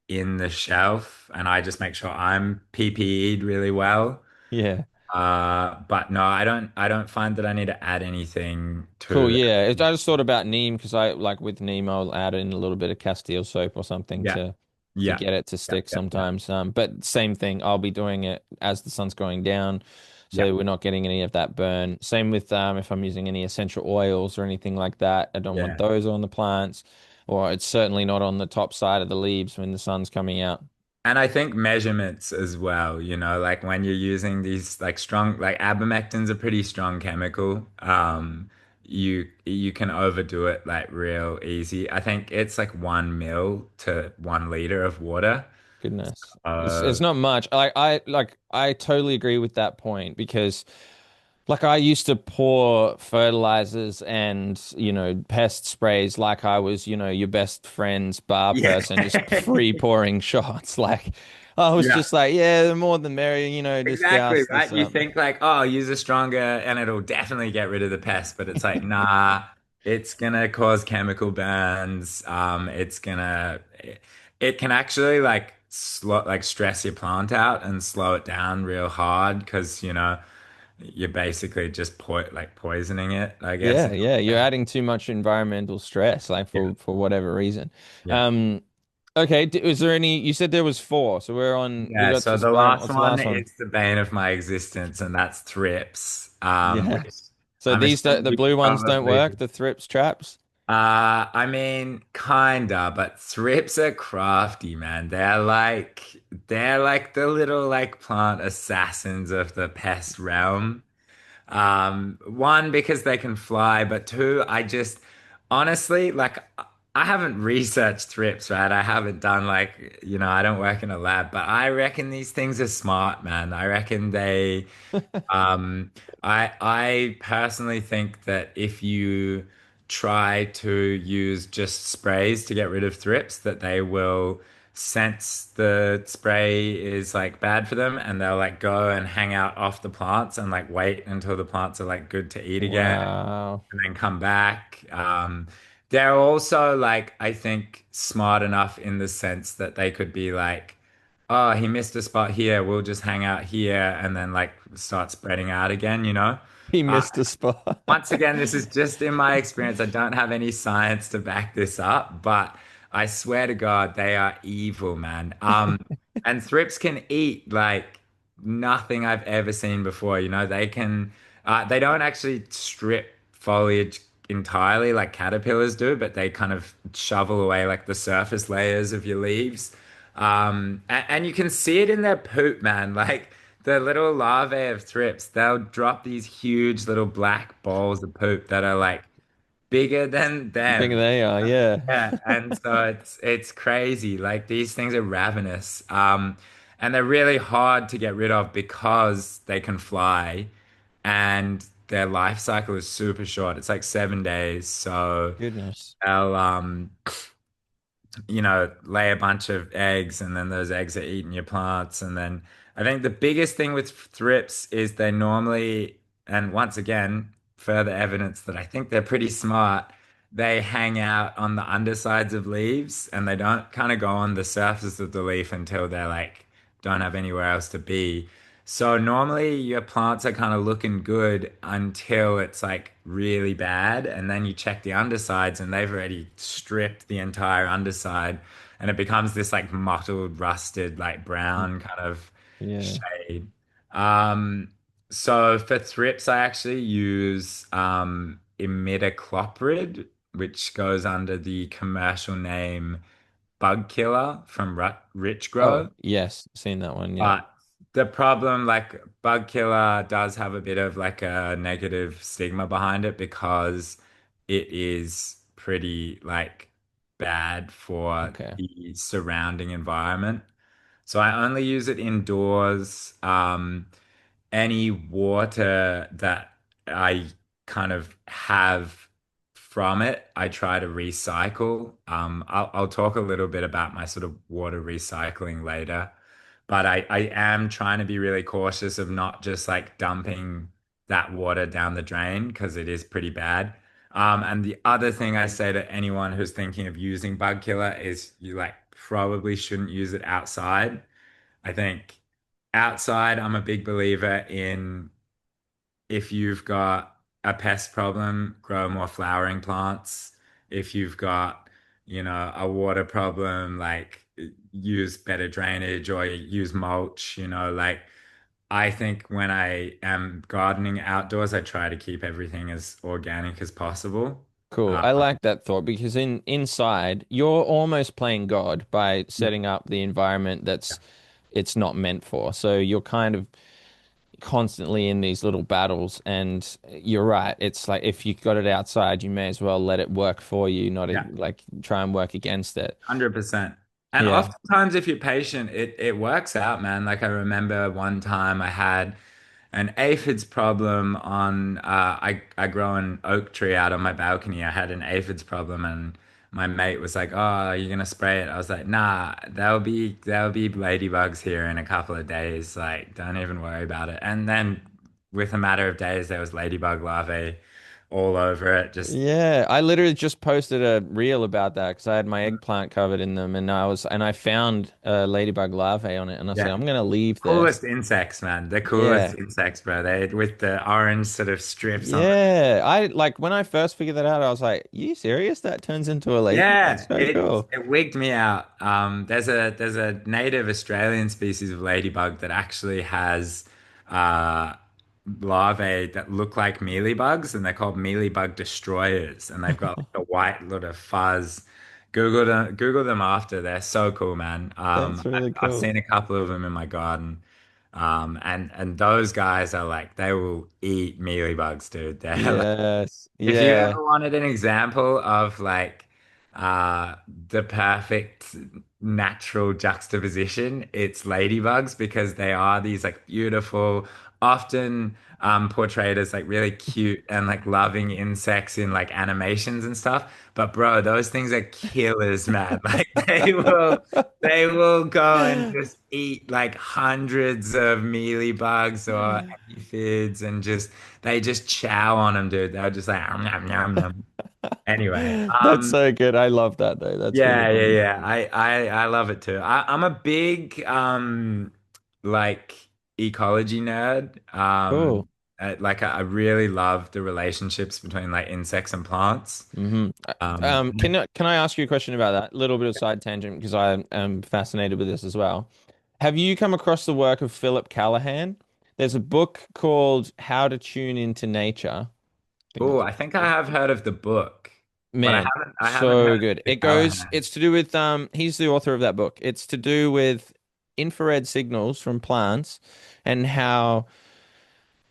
in the shelf and I just make sure I'm PPE'd really well. Yeah. But no, I don't find that I need to add anything Cool. to Yeah. I just thought about neem because I like with neem, I'll add in a little bit of Castile soap or something yeah, to yeah, get it to yeah, stick yeah, yeah. sometimes. But same thing, I'll be doing it as the sun's going down, Yeah. so we're not getting any of that burn. Same with if I'm using any essential oils or anything like that, I don't want Yeah. those on the plants, or it's certainly not on the top side of the leaves when the sun's coming out. And I think measurements as well, like when you're using these like strong, like abamectin's a pretty strong chemical. You can overdo it like real easy. I think it's like 1 ml to 1 liter of water. Goodness. It's Uh, not much. I totally agree with that point because like I used to pour fertilizers and, pest sprays like I was, your best friend's bar yeah. person, just free pouring shots. Like I was Yeah. just like, yeah, the more the merrier, just Exactly, douse this right? You up. think like, oh, use a stronger and it'll definitely get rid of the pest, but it's like, nah, it's gonna cause chemical burns. It can actually like like stress your plant out and slow it down real hard because you're basically just poisoning it, I guess. Yeah, yeah, you're adding too much environmental stress, like Yeah, for whatever reason. yeah. Um, okay, was there any? You said there was four, so we Yeah, got so to the final. last What's the one last one? is the bane of my existence, and that's thrips. Yeah. Which So I'm the assuming you blue ones don't probably. work, the thrips traps. I mean, kinda, but thrips are crafty, man. They're like the little like plant assassins of the pest realm. One, because they can fly, but two, I just honestly like I haven't researched thrips, right? I haven't done like, I don't work in a lab, but I reckon these things are smart, man. I reckon they um, I personally think that if you try to use just sprays to get rid of thrips, that they will sense the spray is like bad for them and they'll like go and hang out off the plants and like wait until the plants are like good to eat again Wow. and then come back. They're also like, I think, smart enough in the sense that they could be like, oh, he missed a spot here. We'll just hang out here and then like start spreading out again. He Uh, missed a spot. Once again, this is just in my experience. I don't have any science to back this up, but I swear to God, they are evil, man. And thrips can eat like nothing I've ever seen before. They don't actually strip foliage entirely like caterpillars do, but they kind of shovel away like the surface layers of your leaves. And you can see it in their poop, man. Like the little larvae of thrips, they'll drop these huge little black balls of poop that are like bigger than Bigger them. they are, yeah. Yeah, and so it's crazy. Like these things are ravenous. And they're really hard to get rid of because they can fly and their life cycle is super short. It's like 7 days. So Goodness. they'll lay a bunch of eggs and then those eggs are eating your plants. And then I think the biggest thing with thrips is they normally, and once again, further evidence that I think they're pretty smart, they hang out on the undersides of leaves and they don't kind of go on the surface of the leaf until they're like, don't have anywhere else to be. So normally your plants are kind of looking good until it's like really bad, and then you check the undersides and they've already stripped the entire underside, and it becomes this like mottled, rusted, like brown kind of Yeah. shade. Um, so for thrips, I actually use imidacloprid, which goes under the commercial name Bug Killer from Rich Oh, Grow. yes, seen that one. Yeah. But the problem, like bug killer, does have a bit of like a negative stigma behind it because it is pretty like bad for Okay. the surrounding environment. So I only use it indoors. Any water that I kind of have from it, I try to recycle. I'll talk a little bit about my sort of water recycling later, but I am trying to be really cautious of not just like dumping that water down the drain because it is pretty bad. And the other thing I say to anyone who's thinking of using bug killer is you like probably shouldn't use it outside. I think outside, I'm a big believer in if you've got a pest problem, grow more flowering plants. If you've got, a water problem, like use better drainage or use mulch, like I think when I am gardening outdoors, I try to keep everything as organic as possible. Cool. Uh, I like that thought because inside you're almost playing God by setting up the environment that's it's not meant for. So you're kind of constantly in these little battles, and you're right. It's like if you got it outside, you may as well let it work for you, not yeah. like try and work against it. 100%. And Yeah. oftentimes, if you're patient, it works out, man. Like I remember one time I had an aphids problem on I grow an oak tree out on my balcony. I had an aphids problem and my mate was like, "Oh, are you gonna spray it?" I was like, "Nah, there'll be ladybugs here in a couple of days. Like, don't even worry about it." And then with a matter of days, there was ladybug larvae all over it. Just Yeah, I literally just posted a reel about that because I had my eggplant covered in them, and I found a ladybug larvae on it, and I said yeah. I'm gonna leave this. Coolest insects, man. The coolest Yeah, insects, bro. They with the orange sort of strips on the. yeah. I like when I first figured that out, I was like, "You serious? That turns into a lady? That's Yeah, so it cool." it wigged me out. There's a native Australian species of ladybug that actually has uh larvae that look like mealybugs, and they're called mealybug destroyers, and they've got like a white little fuzz. Google them after. They're so cool, man. That's really I've cool. seen a couple of them in my garden. And those guys are like they will eat mealybugs, dude. They're Yes. if you Yeah. ever wanted an example of like the perfect natural juxtaposition, it's ladybugs because they are these like beautiful, often portrayed as like really cute and like loving insects in like animations and stuff. But bro, those things are killers, man. Like they will go and just eat like hundreds of mealybugs or aphids and just they just chow on them, dude. They're just like, nom, nom, nom. Anyway, That's so good. I love that though. That's really yeah, yeah, funny. yeah. I love it too. I'm a big like ecology nerd. Cool. Like I really love the relationships between like insects and plants. Hmm. Um, Can I ask you a question about that? A little bit of side tangent because I am fascinated with this as well. Have you come across the work of Philip Callahan? There's a book called How to Tune into Nature. I think oh, that's I think I have heard of the book, but I Man, haven't I haven't heard so of good. the Callahan. It's to do with he's the author of that book. It's to do with infrared signals from plants and how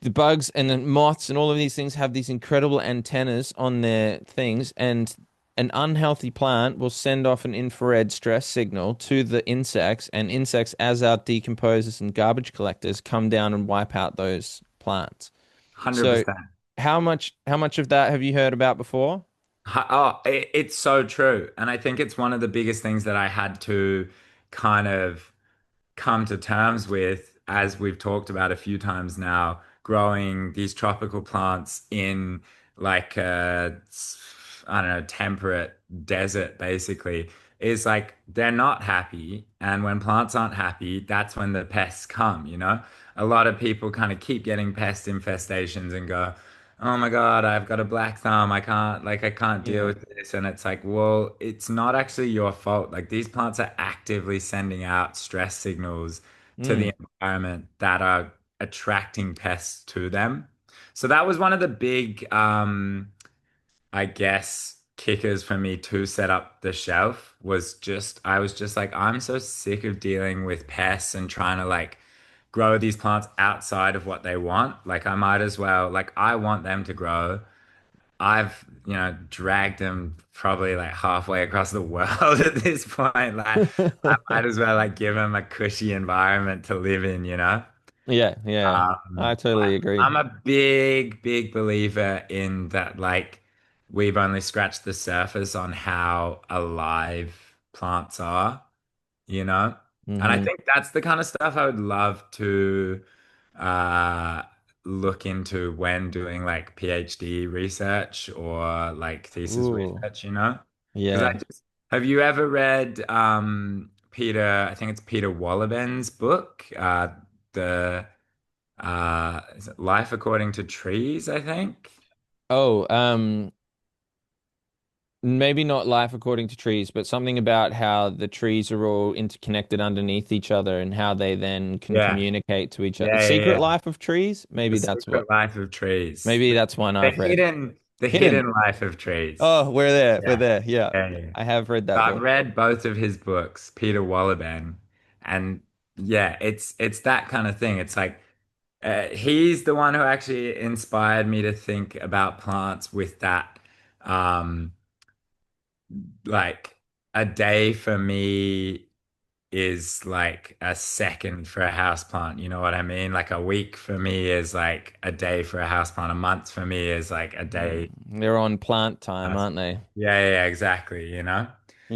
the bugs and the moths and all of these things have these incredible antennas on their things, and an unhealthy plant will send off an infrared stress signal to the insects, and insects, as our decomposers and garbage collectors, come down and wipe out those plants. So 100%. how much of that have you heard about before? Oh, it's so true. And I think it's one of the biggest things that I had to kind of come to terms with, as we've talked about a few times now, growing these tropical plants in like I don't know, temperate desert basically, is like they're not happy. And when plants aren't happy, that's when the pests come, you know? A lot of people kind of keep getting pest infestations and go, oh my God, I've got a black thumb. I can't deal Yeah. with this. And it's like, well, it's not actually your fault. Like these plants are actively sending out stress signals to the Mm. environment that are attracting pests to them. So that was one of the big, I guess, kickers for me to set up the shelf was just, I was just like, I'm so sick of dealing with pests and trying to like grow these plants outside of what they want. Like I might as well, like I want them to grow. I've, dragged them probably like halfway across the world at this point. Like I might as well like give them a cushy environment to live in, you know? Yeah, yeah. I totally But agree. I'm a big, big believer in that, like, we've only scratched the surface on how alive plants are, you know? And I Hmm. think that's the kind of stuff I would love to uh, look into when doing like PhD research or like thesis Ooh, research, you know? Because yeah. have you ever read I think it's Peter Wohlleben book, the is it Life According to Trees, I think? Oh, maybe not life according to trees, but something about how the trees are all interconnected underneath each other and how they then can Yeah, communicate to each other. The yeah, yeah, Secret yeah. Life of Trees? The Maybe that's what. Secret Life of Trees. Maybe that's one The I've read. hidden, the Hidden. hidden life of trees. Oh, we're there. We're Yeah, there. Yeah. yeah, yeah. I have read So that I've book. read both of his books, Peter Wohlleben, and yeah, it's that kind of thing. It's like he's the one who actually inspired me to think about plants with that, um, like a day for me is like a second for a house plant. You know what I mean? Like a week for me is like a day for a house plant. A month for me is like a Mm. day. They're on plant time, Yeah, aren't they? yeah, exactly. You know?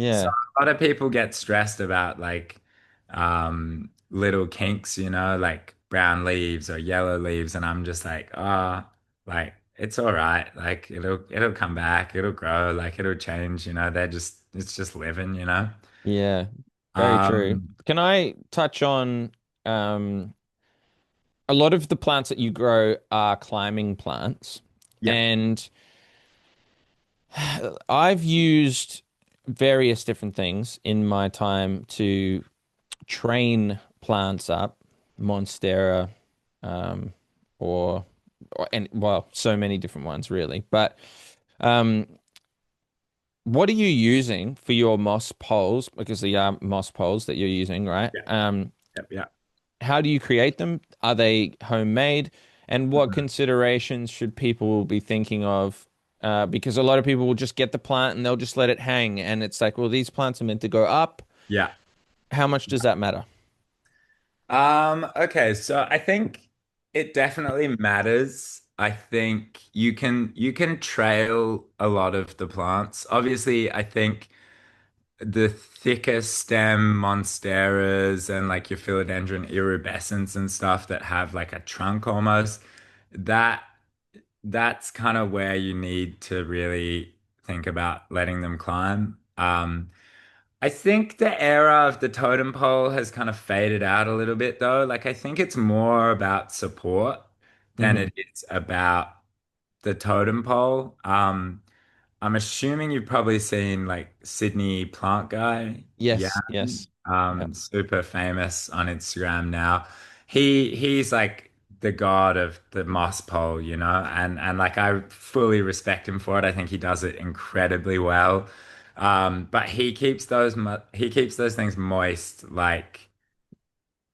So Yeah. a lot of people get stressed about like little kinks, like brown leaves or yellow leaves, and I'm just like, oh, like it's all right. Like it'll come back, it'll grow, like it'll change, it's just living. Yeah. Very true. Um, Can I touch on um a lot of the plants that you grow are climbing plants, yeah, and I've used various different things in my time to train plants up, Monstera, um, and well, so many different ones really. But um, what are you using for your moss poles? Because they are moss poles that you're using, right? yeah, yeah. How do you create them? Are they homemade? And what considerations should people be thinking of? Because a lot of people will just get the plant and they'll just let it hang. And it's like, well, these plants are meant to go up. Yeah. How much does that matter? Okay, so I think it definitely matters. I think you can trail a lot of the plants. Obviously, I think the thicker stem monsteras and like your philodendron iridescens and stuff that have like a trunk almost, that that's kind of where you need to really think about letting them climb. I think the era of the totem pole has kind of faded out a little bit though. Like I think it's more about support than Hmm. it is about the totem pole. I'm assuming you've probably seen like Sydney Plant Guy. Yeah. Yes, yes. Yep. Super famous on Instagram now. He's like the god of the moss pole, and like I fully respect him for it. I think he does it incredibly well. But he keeps those things moist like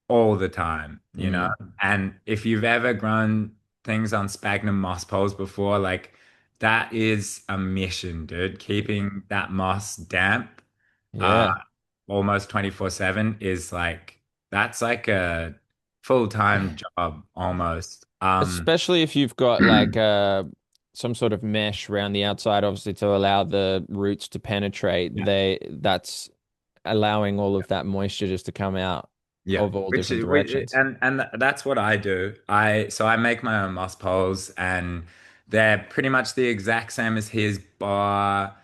all the time, you know? Mm, And if you've ever grown things on sphagnum moss poles before, like that is a mission, dude. Keeping that moss damp, uh, yeah. almost 24/7 is like that's like a full-time job almost. Especially if you've got like some sort of mesh around the outside, obviously to allow the roots to penetrate. Yeah. That's allowing all of that moisture just to come out Yeah, of all which different is directions. that's what I do. I make my own moss poles, and they're pretty much the exact same as his, bar.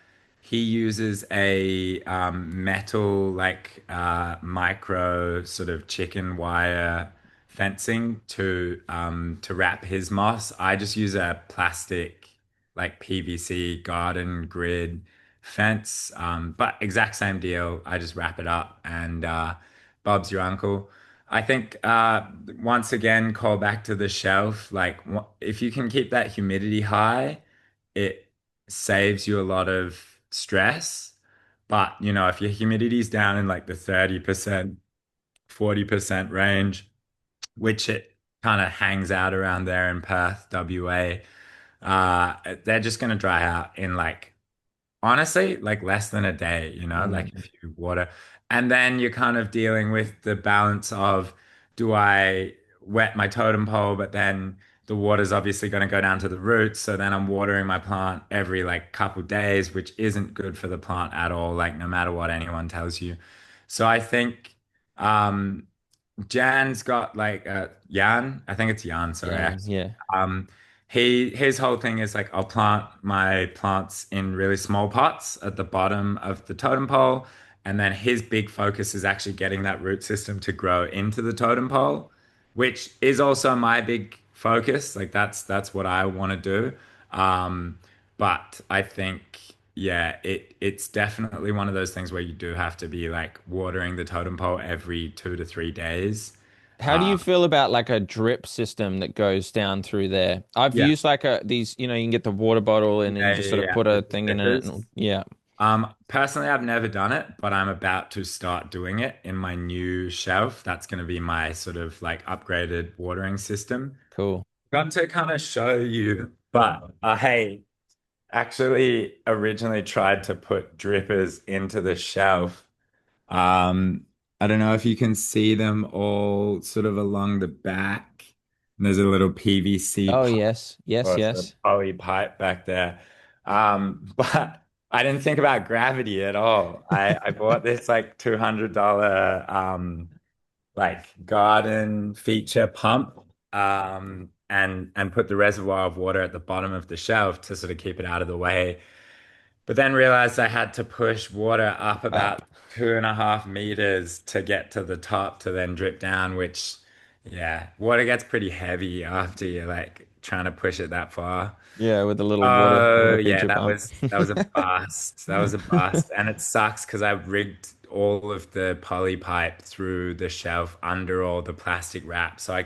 He uses a metal like micro sort of chicken wire fencing to wrap his moss. I just use a plastic like PVC garden grid fence, but exact same deal. I just wrap it up and. Bob's your uncle. I think once again, call back to the shelf. Like if you can keep that humidity high, it saves you a lot of stress. But you know, if your humidity's down in like the 30%, 40% range, which it kind of hangs out around there in Perth, WA, they're just gonna dry out in like honestly, like less than a day, you know, like Mm. if you water. And then you're kind of dealing with the balance of do I wet my totem pole, but then the water's obviously going to go down to the roots. So then I'm watering my plant every like couple days, which isn't good for the plant at all, like no matter what anyone tells you. So I think um Jan's got like Jan, I think it's Jan, sorry. Yeah, yeah. Um his whole thing is like I'll plant my plants in really small pots at the bottom of the totem pole, and then his big focus is actually getting that root system to grow into the totem pole, which is also my big focus. Like that's what I want to do. But I think yeah, it's definitely one of those things where you do have to be like watering the totem pole every 2 to 3 days. How do Uh, you feel about like a drip system that goes down through there? I've yeah, used like these, you can get the water bottle and then you yeah, just yeah, sort of yeah. put The a thing in it. drippers. Yeah, Personally, I've never done it, but I'm about to start doing it in my new shelf. That's going to be my sort of like upgraded watering system. cool. Got to kind of show you, but hey, actually originally tried to put drippers into the shelf. Um, I don't know if you can see them all sort of along the back. And there's a little PVC Oh, pipe yes. Yes, or sort of yes. poly pipe back there. But I didn't think about gravity at all. I bought this like $200 like garden feature pump and put the reservoir of water at the bottom of the shelf to sort of keep it out of the way. But then realized I had to push water up Up. about 2.5 meters to get to the top to then drip down, which, yeah, water gets pretty heavy after you're like trying to push it that far. Yeah, with the little Oh water yeah, feature pump. that was a bust. That was a bust. And it sucks because I rigged all of the poly pipe through the shelf under all the plastic wrap. So I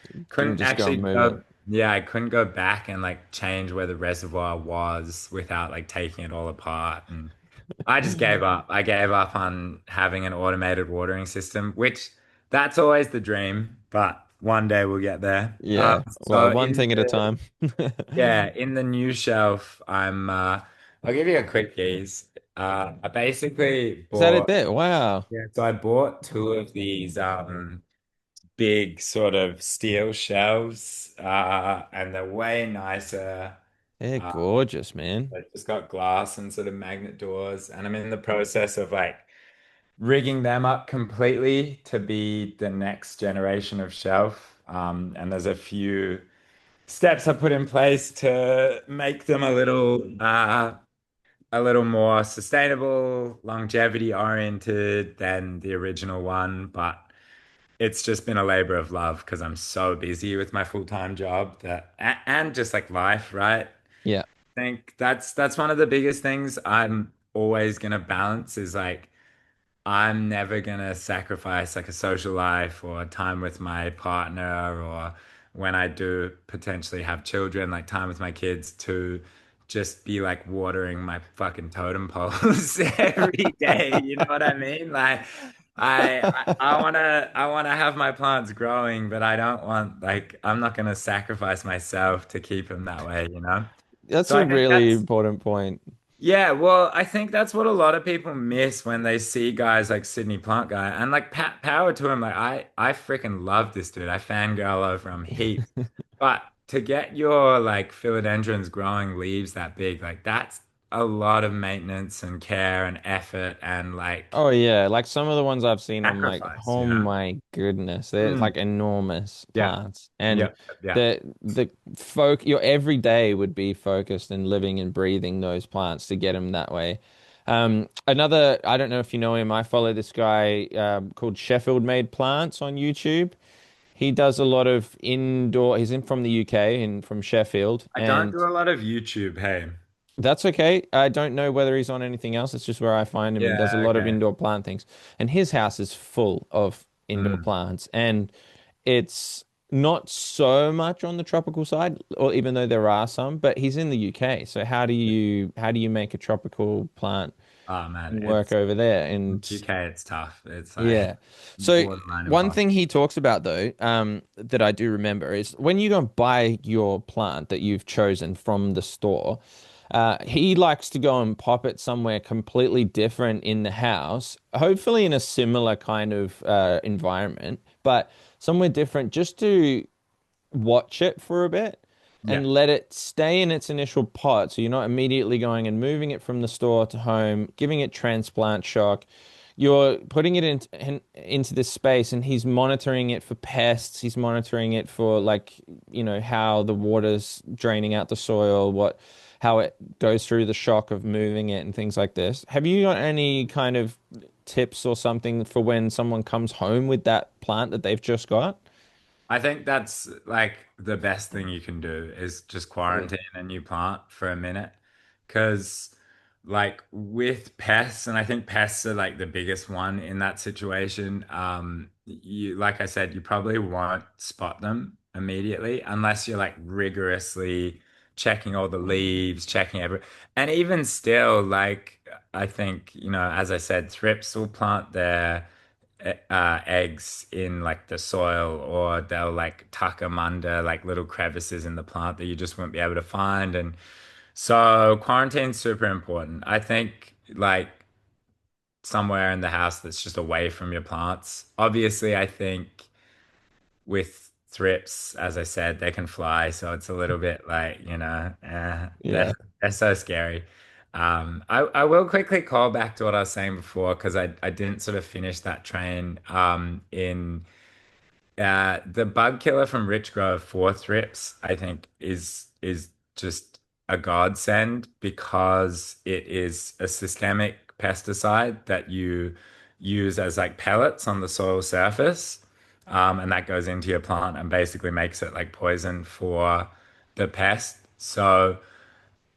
Didn't couldn't just go and actually move it. go, yeah, I couldn't go back and like change where the reservoir was without like taking it all apart. And I just gave up. I gave up on having an automated watering system, which that's always the dream, but one day we'll get there. Yeah. Well, So one thing at a time. yeah, in the new shelf, I'll give you a quick tease. I basically Is that it bought, there? Wow. yeah, so I bought two of these big sort of steel shelves, and they're way nicer. They're Uh, gorgeous, man. they've just got glass and sort of magnet doors, and I'm in the process of like rigging them up completely to be the next generation of shelf. And there's a few steps I put in place to make them a little more sustainable, longevity oriented than the original one, but it's just been a labor of love because I'm so busy with my full-time job that and just like life, right? Yeah. I think that's one of the biggest things I'm always gonna balance is like I'm never gonna sacrifice like a social life or time with my partner or when I do potentially have children, like time with my kids to just be like watering my fucking totem poles every day. You know what I mean? Like I wanna have my plants growing, but I don't want like I'm not gonna sacrifice myself to keep them that way, you know? That's So a I think really that's important point. yeah, well, I think that's what a lot of people miss when they see guys like Sydney Plant Guy and like power to him. Like I freaking love this dude. I fangirl over him heaps. But to get your like philodendrons growing leaves that big, like that's a lot of maintenance and care and effort and like Oh yeah, like some of the ones I've seen, I'm like, sacrifice, oh you know? my goodness, they're Mm, like enormous yeah, plants, and yeah, yeah. the folk your every day would be focused and living and breathing those plants to get them that way. Another, I don't know if you know him. I follow this guy called Sheffield Made Plants on YouTube. He does a lot of indoor. He's in from the UK and from Sheffield, I don't and do a lot of YouTube, hey. that's okay. I don't know whether he's on anything else. It's just where I find him. He does a Yeah, lot of okay. indoor plant things. And his house is full of indoor Mm. plants. And it's not so much on the tropical side, or even though there are some, but he's in the UK. So how do you make a tropical plant Oh man, work it's over there? And UK, it's tough. It's like yeah. So borderline one impossible. thing he talks about though, that I do remember is when you go and buy your plant that you've chosen from the store, he likes to go and pop it somewhere completely different in the house, hopefully in a similar kind of environment, but somewhere different just to watch it for a bit Yeah. and let it stay in its initial pot. So you're not immediately going and moving it from the store to home, giving it transplant shock. You're putting it into this space, and he's monitoring it for pests. He's monitoring it for like, how the water's draining out the soil, how it goes through the shock of moving it and things like this. Have you got any kind of tips or something for when someone comes home with that plant that they've just got? I think that's like the best thing you can do is just Mm. quarantine a new plant for a minute. Because, like, with pests, and I think pests are like the biggest one in that situation, like I said, you probably won't spot them immediately unless you're like rigorously checking all the leaves, checking every, and even still, like, I think, as I said, thrips will plant their eggs in like the soil, or they'll like tuck them under like little crevices in the plant that you just won't be able to find. And so quarantine's super important. I think like somewhere in the house that's just away from your plants. Obviously, I think with thrips, as I said, they can fly, so it's a little bit like, they're Yeah. they're so scary. I will quickly call back to what I was saying before because I didn't sort of finish that train in the bug killer from Rich Grove for thrips, I think is just a godsend because it is a systemic pesticide that you use as like pellets on the soil surface. And that goes into your plant and basically makes it like poison for the pest. So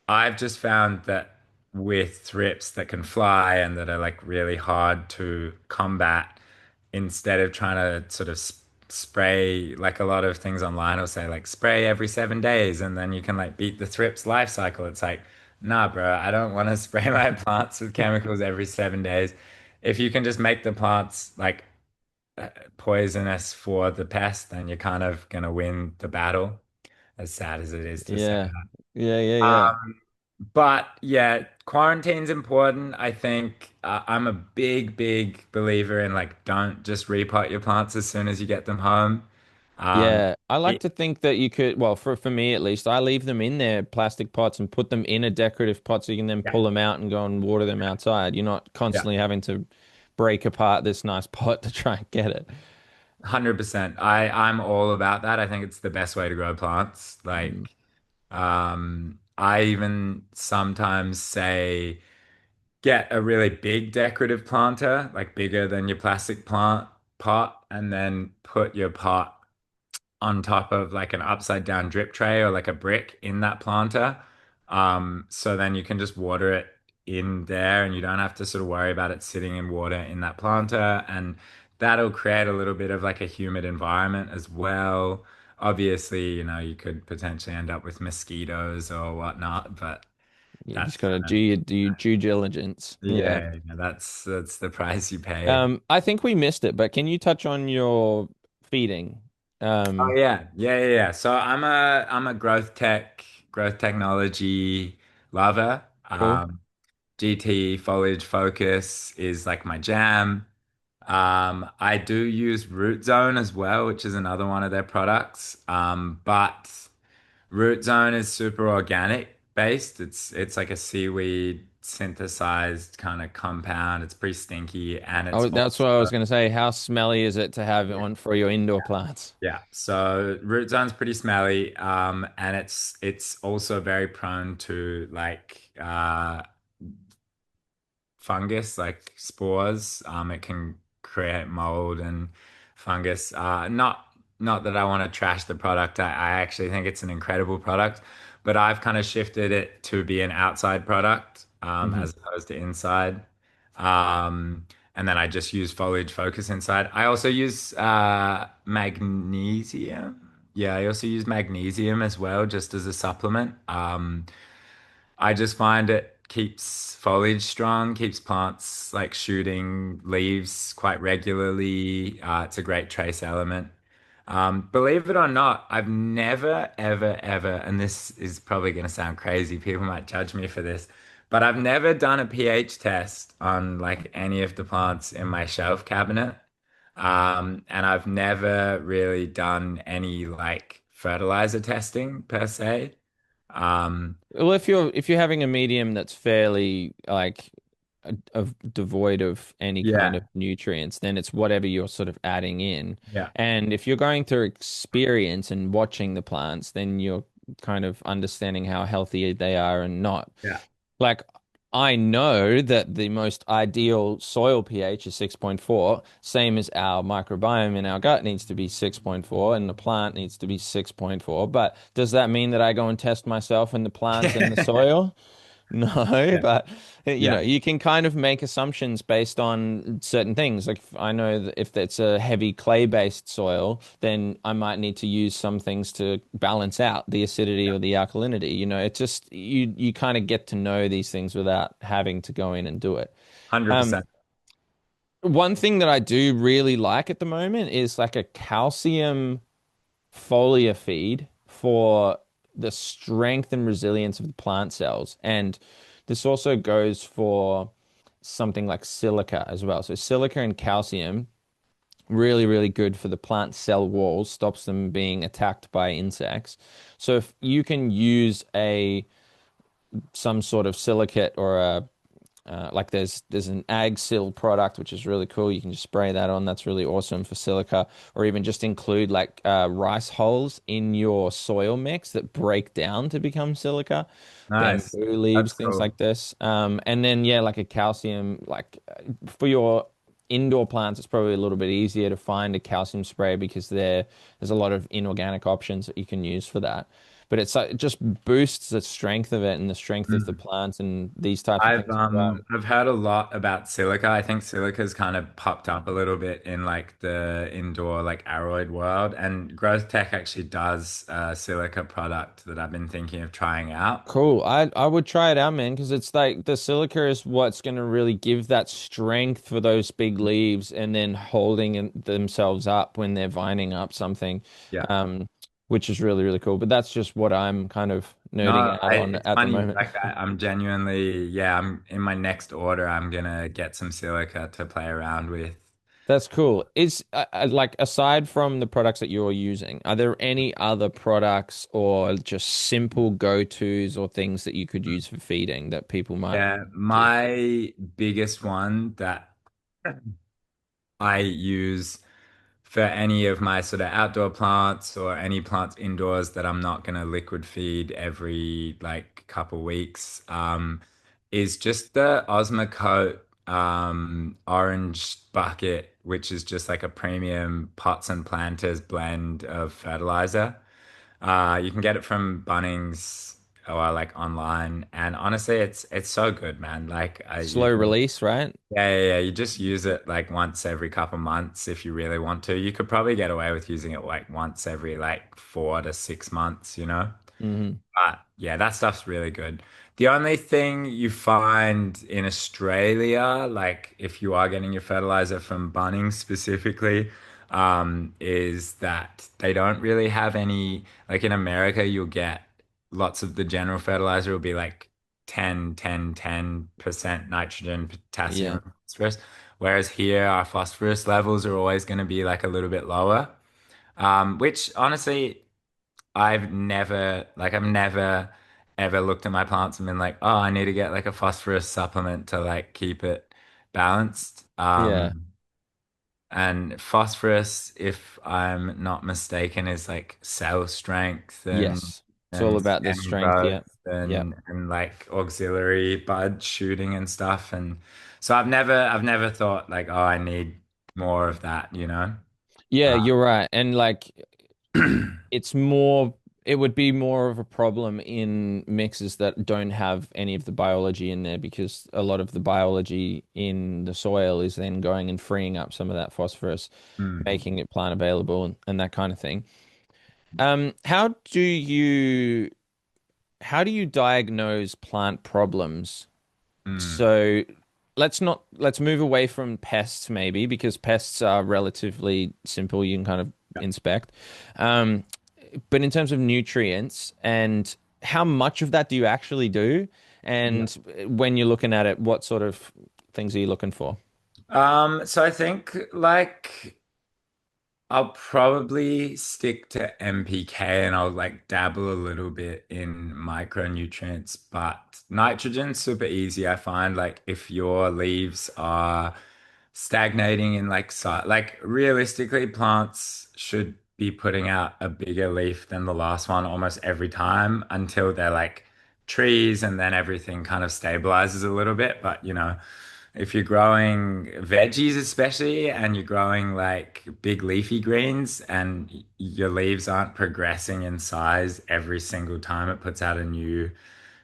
I've just found that with thrips that can fly and that are like really hard to combat, instead of trying to sort of spray, like a lot of things online will say like spray every 7 days and then you can like beat the thrips life cycle. It's like, nah, bro, I don't want to spray my plants with chemicals every 7 days. If you can just make the plants like poisonous for the pest, then you're kind of gonna win the battle, as sad as it is to say. Yeah. Yeah, yeah, yeah. Um, but yeah, quarantine's important. I think I'm a big, big believer in like don't just repot your plants as soon as you get them home. Um, Yeah, I like it, to think that you could, well, for me at least, I leave them in their plastic pots and put them in a decorative pot so you can then yeah, pull them out and go and water them outside. You're not yeah, constantly having to break apart this nice pot to try and get it. 100%. I'm all about that. I think it's the best way to grow plants. Mm. Like, I even sometimes say get a really big decorative planter, like bigger than your plastic plant pot, and then put your pot on top of like an upside down drip tray or like a brick in that planter. So then you can just water it in there and you don't have to sort of worry about it sitting in water in that planter. And that'll create a little bit of like a humid environment as well. Obviously, you could potentially end up with mosquitoes or whatnot, but You just That's gotta do your due diligence. Yeah. yeah, that's the price you pay. I think we missed it, but can you touch on your feeding? Oh Um, yeah. So I'm a growth technology lover. cool. GT foliage focus is like my jam. I do use Root Zone as well, which is another one of their products. But Root Zone is super organic based. It's like a seaweed synthesized kind of compound. It's pretty stinky and it's Oh, that's also what I was gonna say. How smelly is it to have it yeah. on for your indoor plants? Yeah, so root zone's pretty smelly, and it's also very prone to like fungus, like spores. It can create mold and fungus. Not that I want to trash the product. I actually think it's an incredible product, but I've kind of shifted it to be an outside product, Hmm. as opposed to inside. And then I just use foliage focus inside. I also use magnesium. Yeah, I also use magnesium as well, just as a supplement. I just find it keeps foliage strong, keeps plants like shooting leaves quite regularly. It's a great trace element. Believe it or not, I've never, ever, ever, and this is probably going to sound crazy. People might judge me for this, but I've never done a pH test on like any of the plants in my shelf cabinet. And I've never really done any like fertilizer testing per se. Um, Well, if you're having a medium that's fairly like of devoid of any kind yeah, of nutrients, then it's whatever you're sort of adding in. yeah, And if you're going through experience and watching the plants, then you're kind of understanding how healthy they are and not. yeah, Like, I know that the most ideal soil pH is 6.4, same as our microbiome in our gut needs to be 6.4, and the plant needs to be 6.4. But does that mean that I go and test myself and the plants in the soil? No, yeah, but you know, yeah, you can kind of make assumptions based on certain things. Like I know that if it's a heavy clay-based soil, then I might need to use some things to balance out the acidity yeah, or the alkalinity. You know, it's just you kind of get to know these things without having to go in and do it. Um, 100%. one thing that I do really like at the moment is like a calcium foliar feed for the strength and resilience of the plant cells. And this also goes for something like silica as well. So silica and calcium, really, really good for the plant cell walls, stops them being attacked by insects. So if you can use a some sort of silicate or a like there's an ag sil product which is really cool. You can just spray that on. That's really awesome for silica, or even just include like rice hulls in your soil mix that break down to become silica, Nice. bamboo leaves, That's things cool. like this. And then yeah, like a calcium, like for your indoor plants, it's probably a little bit easier to find a calcium spray because there's a lot of inorganic options that you can use for that. But it just boosts the strength of it and the strength of the Mm. plants and these types of things as well. I've heard a lot about silica. I think silica's kind of popped up a little bit in like the indoor like aroid world, and Growth Tech actually does a silica product that I've been thinking of trying out. Cool. I would try it out, man, because it's like the silica is what's going to really give that strength for those big leaves and then holding themselves up when they're vining up something, Yeah. um, which is really, really cool. But that's just what I'm kind of No, nerding out on it's at the funny. moment. Like I'm genuinely, yeah, I'm in my next order. I'm gonna get some silica to play around with. That's cool. Is like aside from the products that you're using, are there any other products or just simple go-tos or things that you could use for feeding that people might Yeah, do? my biggest one that I use for any of my sort of outdoor plants or any plants indoors that I'm not going to liquid feed every like couple weeks, is just the Osmocote orange bucket, which is just like a premium pots and planters blend of fertilizer. You can get it from Bunnings or like online, and honestly, it's so good, man. Like you Slow can release, right? yeah. You just use it like once every couple months if you really want to. You could probably get away with using it like once every like 4 to 6 months, you know? Hmm. But yeah, that stuff's really good. The only thing you find in Australia, like if you are getting your fertilizer from Bunnings specifically, is that they don't really have any, like in America, you'll get lots of the general fertilizer will be like 10% nitrogen, Yeah. potassium, phosphorus. Whereas here, our phosphorus levels are always going to be like a little bit lower, which honestly, I've never ever looked at my plants and been like, oh, I need to get like a phosphorus supplement to like keep it balanced. Yeah. And phosphorus, if I'm not mistaken, is like cell strength Yes. It's all and about the stem strength. growth Yeah. Yeah. and like auxiliary bud shooting and stuff. And so I've never thought like, oh, I need more of that, you know? Yeah, Uh, you're right. And like it's more, it would be more of a problem in mixes that don't have any of the biology in there because a lot of the biology in the soil is then going and freeing up some of that phosphorus, mm, making it plant available and that kind of thing. How do you diagnose plant problems? mm, So let's move away from pests maybe because pests are relatively simple. You can kind of yeah. inspect. Um, but in terms of nutrients and how much of that do you actually do? Yeah. And when you're looking at it, what sort of things are you looking for? So I think like I'll probably stick to MPK and I'll like dabble a little bit in micronutrients, but nitrogen's super easy. I find like if your leaves are stagnating in like like realistically plants should be putting out a bigger leaf than the last one almost every time until they're like trees and then everything kind of stabilizes a little bit. But you know, if you're growing veggies, especially, and you're growing like big leafy greens, and your leaves aren't progressing in size every single time it puts out a new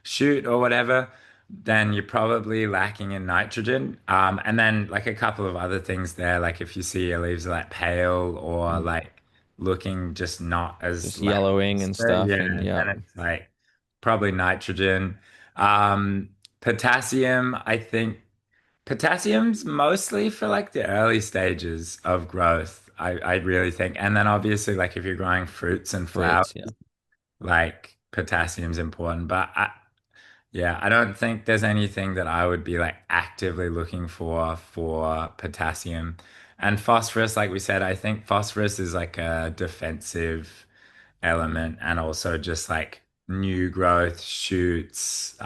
shoot or whatever, then you're probably lacking in nitrogen. And then like a couple of other things there, like if you see your leaves are like pale or Mm. like looking just not as Just yellowing and lackluster, stuff, yeah, and yeah, then it's like probably nitrogen. Um, Potassium, I think. Potassium's mostly for like the early stages of growth, I really think. And then obviously like if you're growing fruits and flowers, fruits, yeah. like potassium's important. But yeah, I don't think there's anything that I would be like actively looking for potassium. And phosphorus, like we said, I think phosphorus is like a defensive element and also just like new growth shoots.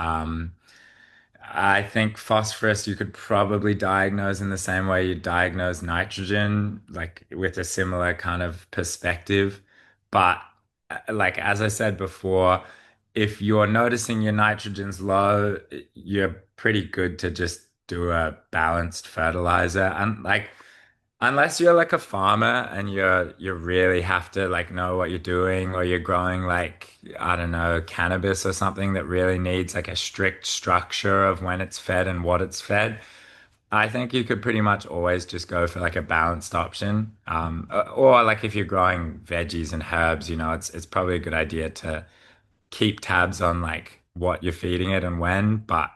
I think phosphorus you could probably diagnose in the same way you diagnose nitrogen, like with a similar kind of perspective. But like as I said before, if you're noticing your nitrogen's low, you're pretty good to just do a balanced fertilizer. And like unless you're like a farmer and you really have to like know what you're doing or you're growing like I don't know cannabis or something that really needs like a strict structure of when it's fed and what it's fed. I think you could pretty much always just go for like a balanced option. Or like if you're growing veggies and herbs, you know, it's probably a good idea to keep tabs on like what you're feeding it and when. But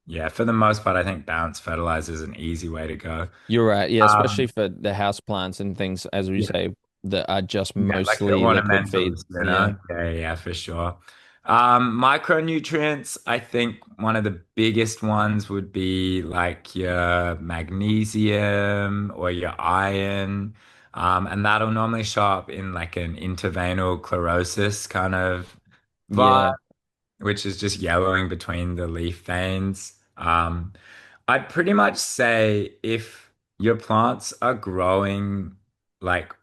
yeah, for the most part, I think balanced fertilizer is an easy way to go. You're right. Yeah, especially Um, for the house plants and things, as we yeah. say, that are just Yeah, like the mostly liquid feed. ornamentals, you Yeah. know? Yeah, yeah, for sure. Micronutrients, I think one of the biggest ones would be like your magnesium or your iron. And that'll normally show up in like an intraveinal chlorosis kind of vibe, Yeah. which is just yellowing between the leaf veins. I'd pretty much say if your plants are growing like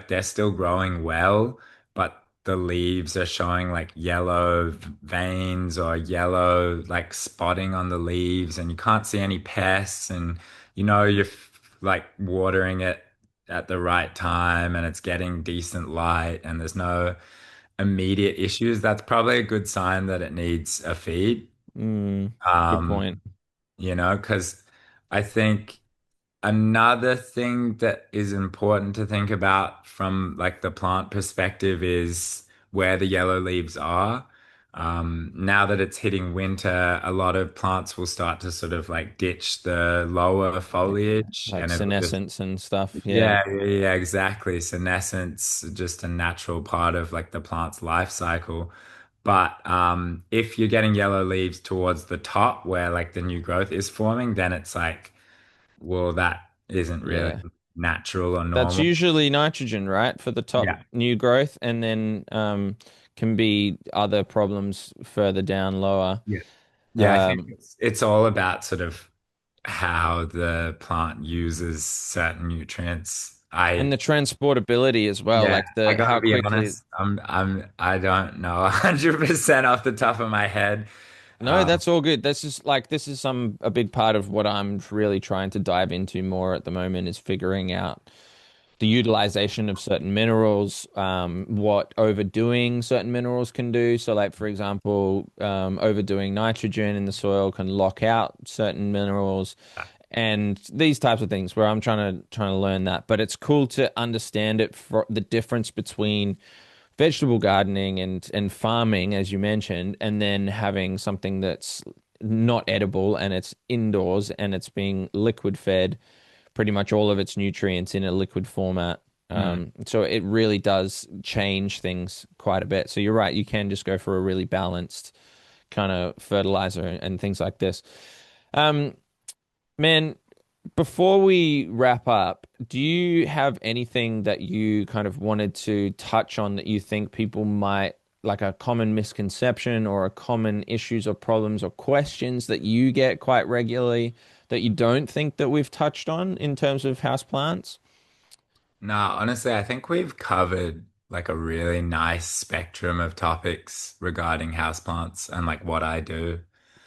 they're still growing well, but the leaves are showing like yellow veins or yellow like spotting on the leaves and you can't see any pests and you know like watering it at the right time and it's getting decent light and there's no immediate issues, that's probably a good sign that it needs a feed. Mm, good Um, point. you know, because I think another thing that is important to think about from like the plant perspective is where the yellow leaves are. Now that it's hitting winter, a lot of plants will start to sort of like ditch the lower Like foliage like and it'll just, senescence and stuff. Yeah. yeah, exactly. Senescence, just a natural part of like the plant's life cycle. But if you're getting yellow leaves towards the top where like the new growth is forming, then it's like, well, that isn't really Yeah. natural or That's normal. usually nitrogen, right, for the top Yeah. new growth, and then can be other problems further down lower. Yeah. Yeah, I think Um, it's all about sort of how the plant uses certain nutrients. and the transportability as well, Yeah, like I the gotta how be quickly. honest. I don't know 100% off the top of my head. No, Um, that's all good. This is a big part of what I'm really trying to dive into more at the moment is figuring out the utilization of certain minerals, what overdoing certain minerals can do. So, like for example, overdoing nitrogen in the soil can lock out certain minerals, and these types of things. Where I'm trying to learn that, but it's cool to understand it for the difference between vegetable gardening and farming, as you mentioned, and then having something that's not edible and it's indoors and it's being liquid fed pretty much all of its nutrients in a liquid format. hmm. So it really does change things quite a bit. So you're right, you can just go for a really balanced kind of fertilizer and things like this. Um, Man, before we wrap up, do you have anything that you kind of wanted to touch on that you think people might like a common misconception or a common issues or problems or questions that you get quite regularly that you don't think that we've touched on in terms of houseplants? No, honestly, I think we've covered like a really nice spectrum of topics regarding houseplants and like what I do.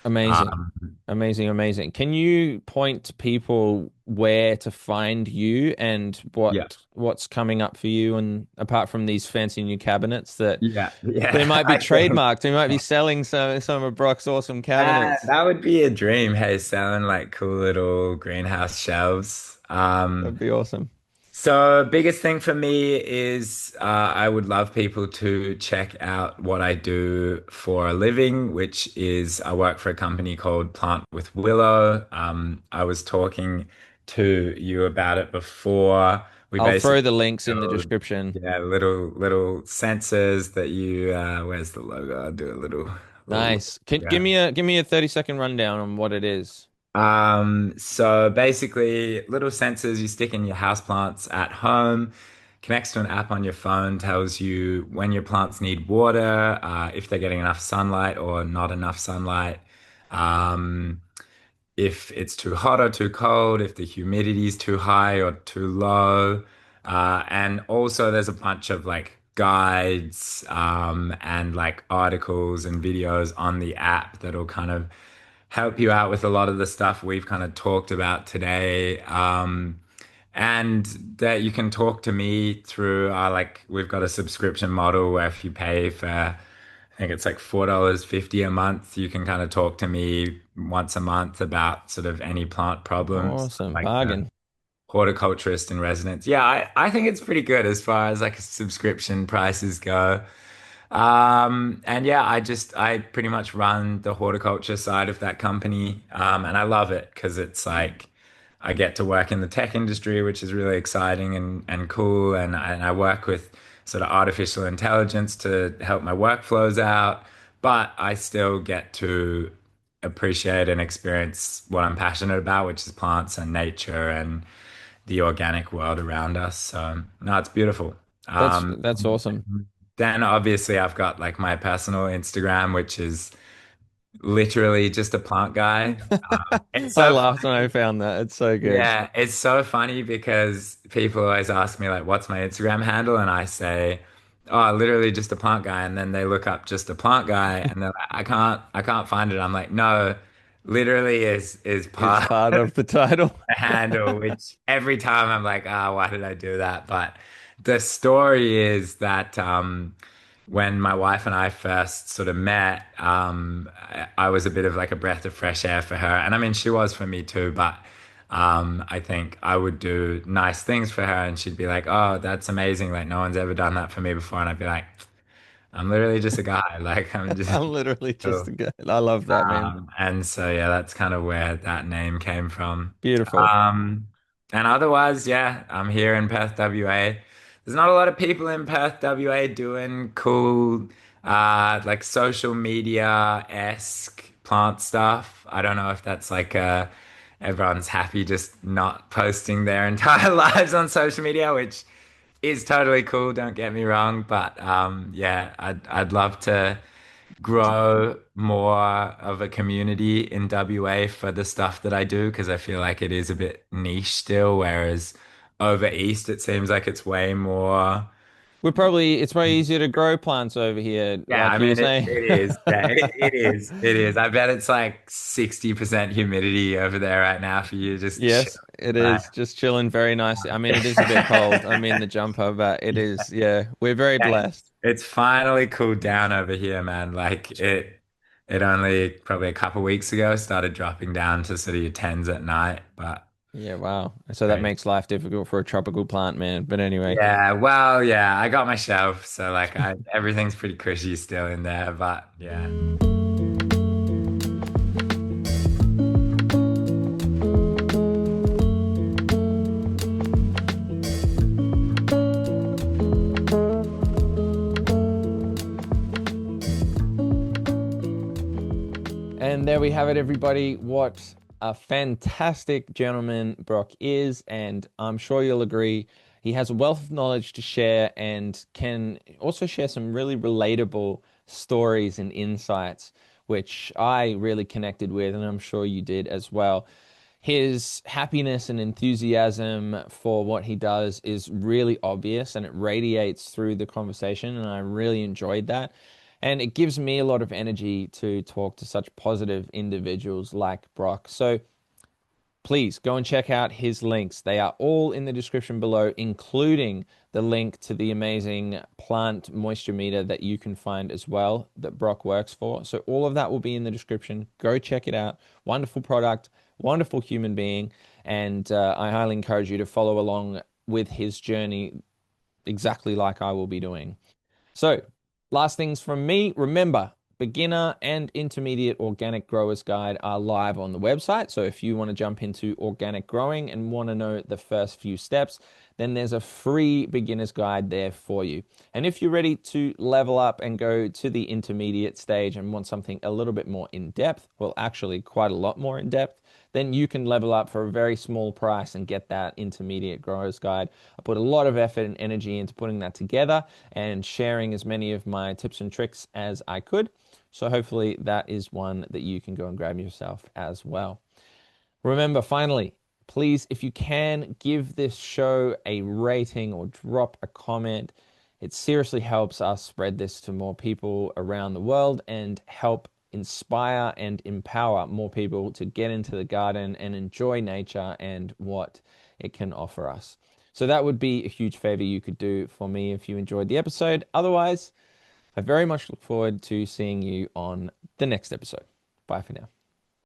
Amazing. Um, Amazing, amazing. Can you point to people where to find you and yeah, what's coming up for you and apart from these fancy new cabinets that yeah, they yeah. might be I can. trademarked. They might be selling some of Brock's awesome cabinets. That would be a dream. Hey, selling like cool little greenhouse shelves. That'd be awesome. So biggest thing for me is I would love people to check out what I do for a living, which is I work for a company called Plant with Willow. I was talking to you about it before. We I'll throw basically the links in the build, description. yeah, little sensors that you where's the logo? I'll do a little Nice. Can yeah. give me a 30-second rundown on what it is. So basically, little sensors you stick in your houseplants at home, connects to an app on your phone, tells you when your plants need water, if they're getting enough sunlight or not enough sunlight, um, if it's too hot or too cold, if the humidity is too high or too low. And also, there's a bunch of like guides and like articles and videos on the app that'll kind of help you out with a lot of the stuff we've kind of talked about today. And that you can talk to me through like we've got a subscription model where if you pay for I think it's like $4.50 a month, you can kind of talk to me once a month about sort of any plant problems, Awesome. like the Bargain. horticulturist in residence. Yeah, I think it's pretty good as far as like subscription prices go. And yeah, I pretty much run the horticulture side of that company. And I love it because it's like I get to work in the tech industry, which is really exciting and cool. And I work with sort of artificial intelligence to help my workflows out, but I still get to appreciate and experience what I'm passionate about, which is plants and nature and the organic world around us. So no, it's beautiful. Um, That's awesome. then obviously I've got like my personal Instagram, which is literally just a plant guy. It's I so laughed when I funny. found that. It's so good. Yeah, it's so funny because people always ask me like, "What's my Instagram handle?" And I say, "Oh, literally just a plant guy." And then they look up just a plant guy, and they're like, I can't find it." I'm like, "No, literally is It's part part of the title. handle, which every time I'm like, ah, why did I do that? But the story is that when my wife and I first sort of met, I was a bit of like a breath of fresh air for her. And I mean, she was for me too, but I think I would do nice things for her and she'd be like, oh, that's amazing. Like, no one's ever done that for me before. And I'd be like, I'm literally just a guy. Like I'm just I'm literally just cool. a guy. I love that, man. And so yeah, that's kind of where that name came from. Beautiful. Um, and otherwise, yeah, I'm here in Perth, WA. There's not a lot of people in Perth, WA doing cool, like social media-esque plant stuff. I don't know if that's like everyone's happy just not posting their entire lives on social media, which is totally cool, don't get me wrong. But yeah, I'd love to grow more of a community in WA for the stuff that I do because I feel like it is a bit niche still, whereas over east it seems like it's way more. It's probably easier to grow plants over here, Yeah, like I you were mean saying. it is. Yeah, it is. It is. I bet it's like 60% humidity over there right now for you. Just chill. Yes, it Like, is. Just chilling very nicely. I mean, it is a bit cold. I'm in the jumper, but it is, yeah, we're very yeah, blessed. it's finally cooled down over here, man. It only probably a couple weeks ago started dropping down to sort of your tens at night, but Yeah, wow. So that crazy. makes life difficult for a tropical plant, man. But anyway. Yeah, well, yeah, I got my shelf, so like I everything's pretty cushy still in there, but yeah. And there we have it, everybody. What a fantastic gentleman Brocc is. And I'm sure you'll agree, he has a wealth of knowledge to share and can also share some really relatable stories and insights, which I really connected with, and I'm sure you did as well. His happiness and enthusiasm for what he does is really obvious and it radiates through the conversation, and I really enjoyed that. And it gives me a lot of energy to talk to such positive individuals like Brocc. So please go and check out his links. They are all in the description below, including the link to the amazing plant moisture meter that you can find as well that Brocc works for. So all of that will be in the description. Go check it out. Wonderful product, wonderful human being, and I highly encourage you to follow along with his journey exactly like I will be doing. So, last things from me. Remember, beginner and intermediate organic growers guide are live on the website. So, if you want to jump into organic growing and want to know the first few steps, then there's a free beginner's guide there for you. And if you're ready to level up and go to the intermediate stage and want something a little bit more in depth, well, actually, quite a lot more in depth, then you can level up for a very small price and get that intermediate growers guide. I put a lot of effort and energy into putting that together and sharing as many of my tips and tricks as I could. So hopefully that is one that you can go and grab yourself as well. Remember, finally, please, if you can, give this show a rating or drop a comment. It seriously helps us spread this to more people around the world and help inspire and empower more people to get into the garden and enjoy nature and what it can offer us. So that would be a huge favor you could do for me if you enjoyed the episode. Otherwise, I very much look forward to seeing you on the next episode. Bye for now.